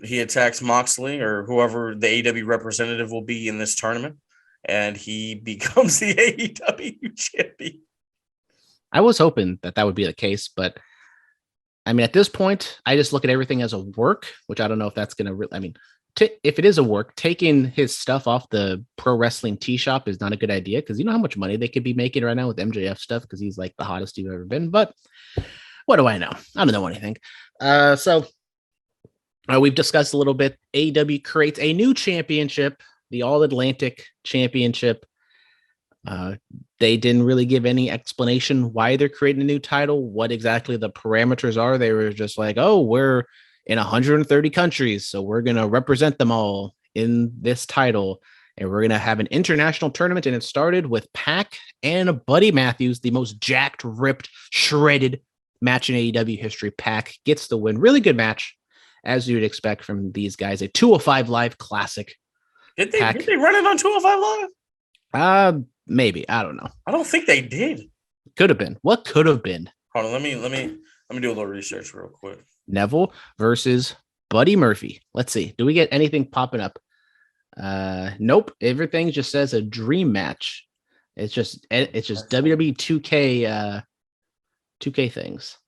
C: He attacks Moxley or whoever the AEW representative will be in this tournament, and he becomes the AEW champion.
D: I was hoping that would be the case, but at this point, I just look at everything as a work, which I don't know if that's going to if it is a work, taking his stuff off the pro wrestling tee shop is not a good idea, because you know how much money they could be making right now with MJF stuff, because he's like the hottest you've ever been. But what do I know? I don't know anything. We've discussed a little bit. AEW creates a new championship, the All-Atlantic Championship. They didn't really give any explanation why they're creating a new title, what exactly the parameters are. They were just like, oh, we're in 130 countries, so we're going to represent them all in this title, and we're going to have an international tournament. And it started with Pac and Buddy Matthews, the most jacked, ripped, shredded match in AEW history. Pac gets the win. Really good match, as you'd expect from these guys. A 205 Live classic.
C: Did they run it on 205
D: Live? Maybe. I don't know.
C: I don't think they did.
D: Could have been. What could have been?
C: Hold on, let me do a little research real quick.
D: Neville versus Buddy Murphy. Let's see. Do we get anything popping up? Nope. Everything just says a dream match. It's just WWE 2K things.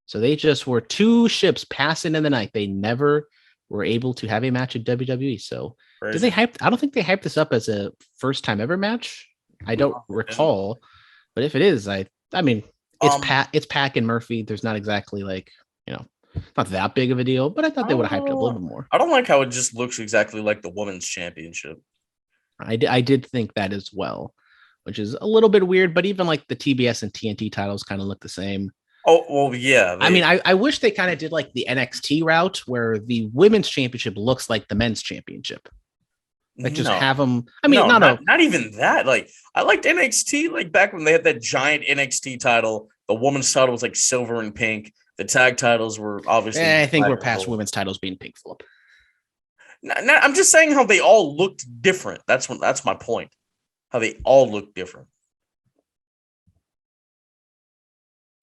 D: So they just were two ships passing in the night. They never were able to have a match at WWE. So did they hype? I don't think they hyped this up as a first time ever match. I don't recall, but if it is, it's Pac and Murphy. There's not exactly not that big of a deal, but I thought they would have hyped it up a little bit more.
C: I don't like how it just looks exactly like the women's championship.
D: I did think that as well, which is a little bit weird, but even like the TBS and TNT titles kind of look the same.
C: Oh, well, yeah.
D: I wish they kind of did like the NXT route where the women's championship looks like the men's championship. Have them.
C: Not even that. Like, I liked NXT, like back when they had that giant NXT title. The women's title was like silver and pink. The tag titles were obviously.
D: I think we're past women's titles being pink, Phillip.
C: I'm just saying how they all looked different. That's my point. How they all look different.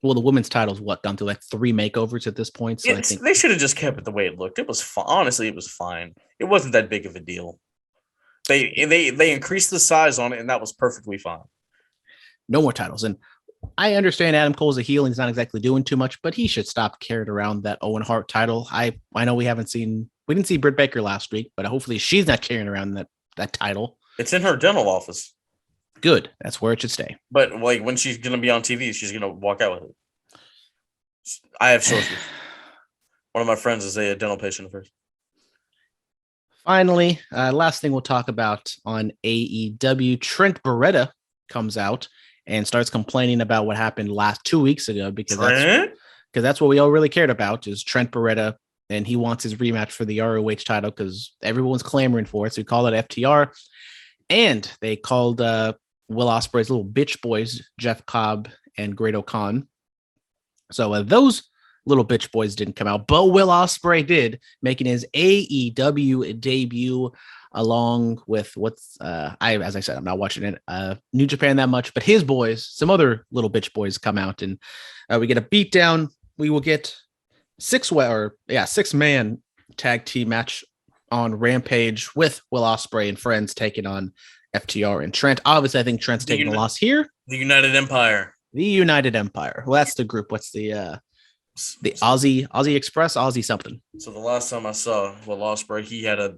D: Well, the women's title's gone through like 3 makeovers at this point. So I think
C: they should have just kept it the way it looked. It was fine. Honestly, it was fine. It wasn't that big of a deal. They increased the size on it, and that was perfectly fine.
D: No more titles. And I understand Adam Cole's a heel and he's not exactly doing too much, but he should stop carrying around that Owen Hart title. I know we didn't see Britt Baker last week, but hopefully she's not carrying around that title.
C: It's in her dental office.
D: Good. That's where it should stay.
C: But like when she's going to be on TV, she's going to walk out with it. I have sources. One of my friends is a dental patient of hers.
D: Finally, last thing we'll talk about on AEW, Trent Beretta comes out and starts complaining about what happened 2 weeks ago, because that's what we all really cared about is Trent Beretta, and he wants his rematch for the ROH title because everyone's clamoring for it. So we call it FTR, and they called Will Ospreay's little bitch boys, Jeff Cobb and Great O'Khan. So those little bitch boys didn't come out, but Will Ospreay did, making his AEW debut along with as I said, I'm not watching it, New Japan that much, but his boys, some other little bitch boys come out, and we get a beatdown. We will get 6-man tag team match on Rampage with Will Ospreay and friends taking on FTR and Trent. Obviously, I think Trent's taking the loss here.
C: The United Empire.
D: Well, that's the group. What's the Aussie Express, Aussie something.
C: So the last time I saw Will Ospreay, he had a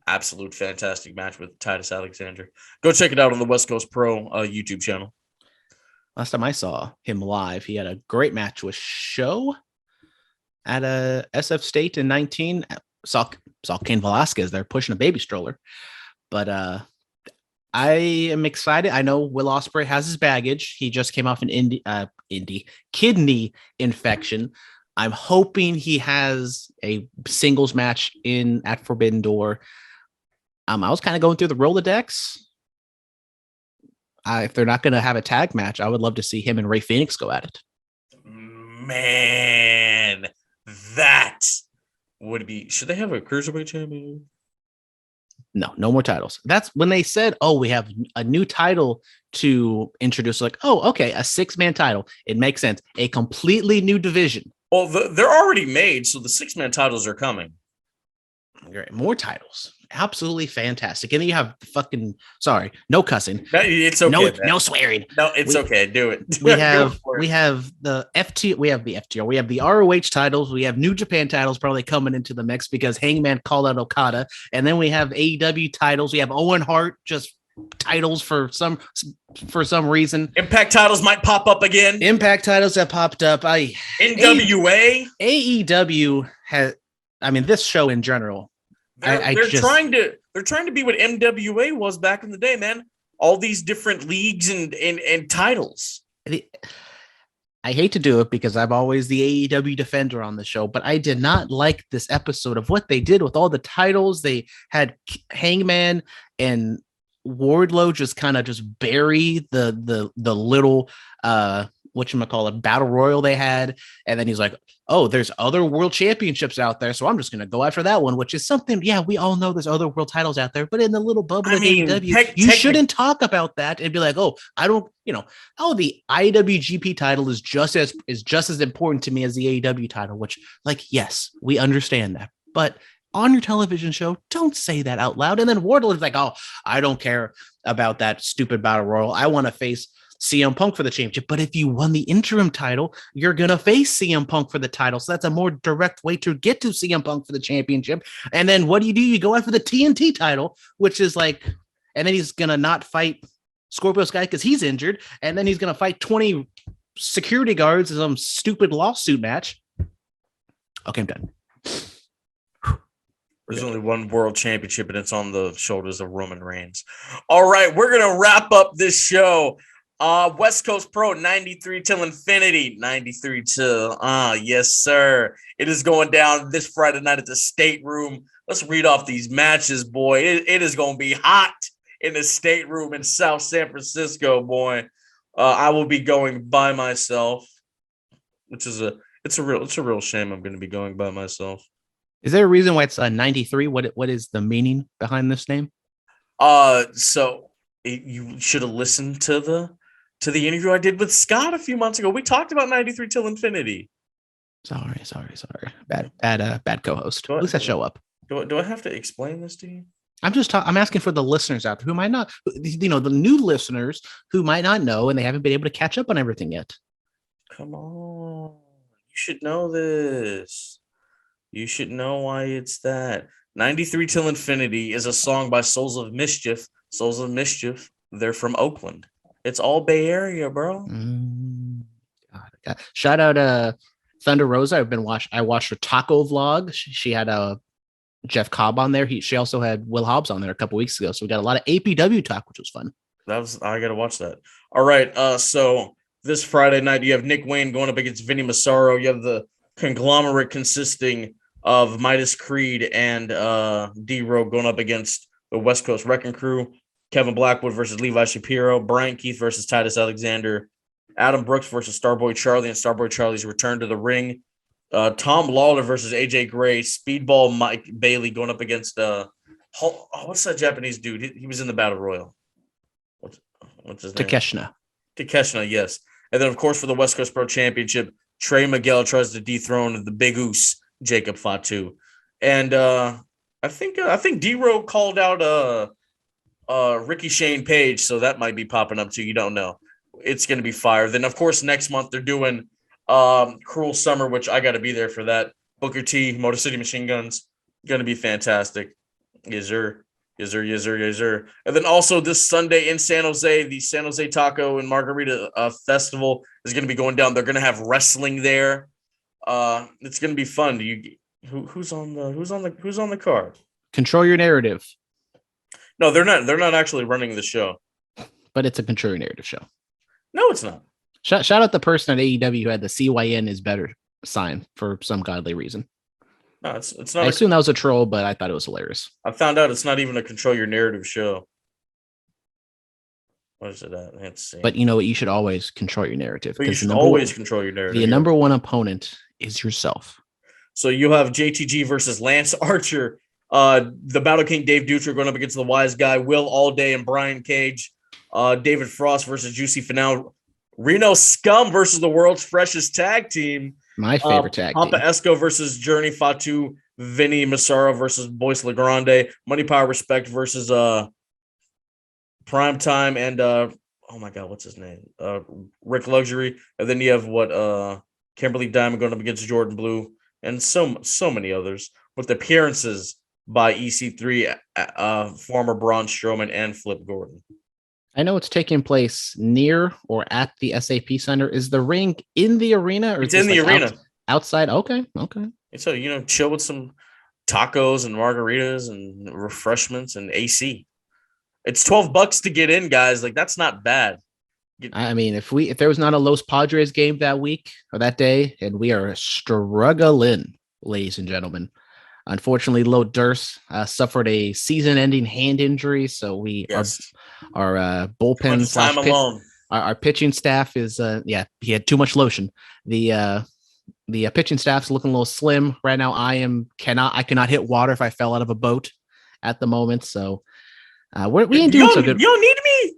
C: absolute fantastic match with Titus Alexander. Go check it out on the West Coast Pro YouTube channel.
D: Last time I saw him live, he had a great match with Show at a SF State in 19. Saw Cain Velasquez there pushing a baby stroller. But I am excited. I know Will Ospreay has his baggage. He just came off an kidney infection. I'm hoping he has a singles match at Forbidden Door. I was kind of going through the Rolodex. if they're not going to have a tag match, I would love to see him and Rey Fenix go at it.
C: Man, that would be. Should they have a cruiserweight champion?
D: No more titles. That's when they said, "Oh, we have a new title to introduce." Like, oh, okay, a 6-man title. It makes sense. A completely new division.
C: Well, they're already made, so the 6-man titles are coming.
D: Great. More titles. Absolutely fantastic. And then you have no cussing.
C: It's okay.
D: No swearing.
C: No, it's okay. Do it.
D: We have the FT, we have the FTR, we have the ROH titles, we have New Japan titles probably coming into the mix because Hangman called out Okada, and then we have AEW titles. We have Owen Hart just titles for some reason.
C: Impact titles might pop up again.
D: Impact titles have popped up.
C: NWA.
D: AEW has. I mean, this show in general.
C: They're trying to be what NWA was back in the day, man. All these different leagues and titles.
D: I hate to do it because I'm always the AEW defender on the show, but I did not like this episode of what they did with all the titles. They had Hangman and Wardlow just kind of just bury the little whatchamacallit battle royal they had, and then he's like, oh, there's other world championships out there, so I'm just gonna go after that one, which is something, yeah, we all know there's other world titles out there, but in the little bubble of AEW, you shouldn't talk about that and be like, oh, I don't, the IWGP title is just as important to me as the AEW title, which, like, yes, we understand that, but on your television show, don't say that out loud. And then Wardlow is like, oh, I don't care about that stupid battle royal. I want to face CM Punk for the championship. But if you won the interim title, you're going to face CM Punk for the title. So that's a more direct way to get to CM Punk for the championship. And then what do? You go after the TNT title, which is like, and then he's going to not fight Scorpio Sky because he's injured. And then he's going to fight 20 security guards in some stupid lawsuit match. Okay, I'm done.
C: There's only one world championship, and it's on the shoulders of Roman Reigns. All right, we're going to wrap up this show. West Coast Pro 93 till infinity. 93 till, yes, sir. It is going down this Friday night at the State Room. Let's read off these matches, boy. It is going to be hot in the State Room in South San Francisco, boy. I will be going by myself, which is it's a real shame I'm going to be going by myself.
D: Is there a reason why it's 93? What is the meaning behind this name?
C: You should have listened to the interview I did with Scott a few months ago. We talked about 93 till infinity.
D: Sorry. Bad co-host. At least I show up.
C: Do I have to explain this to you?
D: I'm asking for the listeners out there who might not, the new listeners who might not know and they haven't been able to catch up on everything yet.
C: Come on. You should know this. You should know why it's that. 93 till infinity is a song by Souls of Mischief. Souls of Mischief, they're from Oakland. It's all Bay Area, bro.
D: God. Shout out Thunder Rosa. I watched her taco vlog. She had Jeff Cobb on there. She also had Will Hobbs on there a couple weeks ago. So we got a lot of APW talk, which was fun.
C: I gotta watch that. All right. So this Friday night you have Nick Wayne going up against Vinny Massaro. You have the conglomerate consisting of Midas Creed and D-Row going up against the West Coast Wrecking Crew. Kevin Blackwood versus Levi Shapiro. Brian Keith versus Titus Alexander. Adam Brooks versus Starboy Charlie and Starboy Charlie's return to the ring. Tom Lawler versus AJ Gray. Speedball Mike Bailey going up against what's that Japanese dude? He was in the Battle Royal. What's his name? Takeshna, yes. And then, of course, for the West Coast Pro Championship, Trey Miguel tries to dethrone the Big Oos, Jacob Fatu. And I think D-Row called out Ricky Shane Page, so that might be popping up too. You don't know. It's going to be fire. Then, of course, next month they're doing Cruel Summer, which I got to be there for that. Booker T, Motor City Machine Guns, going to be fantastic. Yes, sir. Yes, sir. Yes, sir. Yes, sir. And then also this Sunday in San Jose, the San Jose Taco and Margarita Festival is going to be going down. They're going to have wrestling there. It's going to be fun. Who's on the card?
D: Control Your Narrative.
C: No, they're not. They're not actually running the show.
D: But it's a Control Your Narrative show.
C: No, it's not.
D: Shout out the person at AEW who had the CYN is better sign for some godly reason.
C: No, it's not.
D: I assume that was a troll, but I thought it was hilarious.
C: I found out it's not even a Control Your Narrative show. What is it at? Let's see.
D: But you know what? You should always control your narrative.
C: But you should always control your narrative.
D: The number one opponent is yourself.
C: So you have JTG versus Lance Archer. The Battle King Dave Dutra going up against the Wise Guy, Will Allday and Brian Cage. David Frost versus Juicy Finale. Reno Scum versus the world's freshest tag team.
D: My favorite tag team.
C: Pampa Esco versus Journey Fatu. Vinny Massaro versus Boyce LeGrande. Money Power Respect versus Primetime and oh my God, what's his name? Rick Luxury. And then you have Kimberly Diamond going up against Jordan Blue and so many others with appearances by EC3, former Braun Strowman and Flip Gordon.
D: I know it's taking place near or at the SAP Center. Is the ring in the arena? Or
C: it's in the arena.
D: Outside? Okay.
C: So, chill with some tacos and margaritas and refreshments and AC. It's $12 to get in, guys. Like, that's not bad.
D: I mean, if there was not a Los Padres game that week or that day, and we are struggling, ladies and gentlemen. Unfortunately, Lo Durst suffered a season-ending hand injury, so our bullpen our pitching staff is he had too much lotion. The pitching staff's looking a little slim right now. I cannot hit water if I fell out of a boat at the moment. So we ain't doing so good.
C: You don't need me.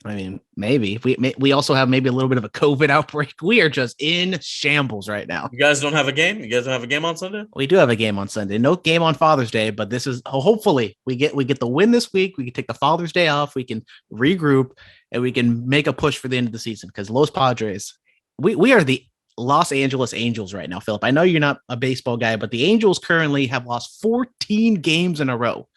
D: I mean, maybe we also have maybe a little bit of a COVID outbreak. We are just in shambles right now.
C: You guys don't have a game? You guys don't have a game on Sunday?
D: We do have a game on Sunday. No game on Father's Day, but this is hopefully we get the win this week. We can take the Father's Day off. We can regroup and we can make a push for the end of the season because Los Padres, we are the Los Angeles Angels right now, Phillip. I know you're not a baseball guy, but the Angels currently have lost 14 games in a row.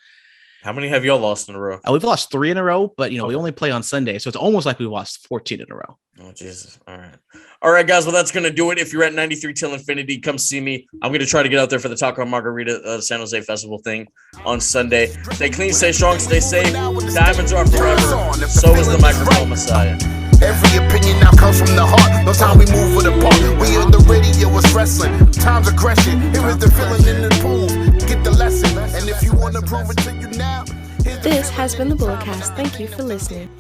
C: How many have y'all lost in a row?
D: We've lost 3 in a row, but we only play on Sunday, so it's almost like we lost 14 in a row.
C: Oh, Jesus. All right, guys. Well, that's going to do it. If you're at 93 Till Infinity, come see me. I'm going to try to get out there for the Taco Margarita San Jose Festival thing on Sunday. Stay clean, stay strong, stay safe. Diamonds are forever. So is the microphone Messiah.
B: Every opinion now comes from the heart. No time we move with the part. We on the radio, it's wrestling. Time's aggression. Here is the feeling in the pool. Get the lesson. And if you want to prove it to you now.
E: This has been the Bullcast. Thank you for listening.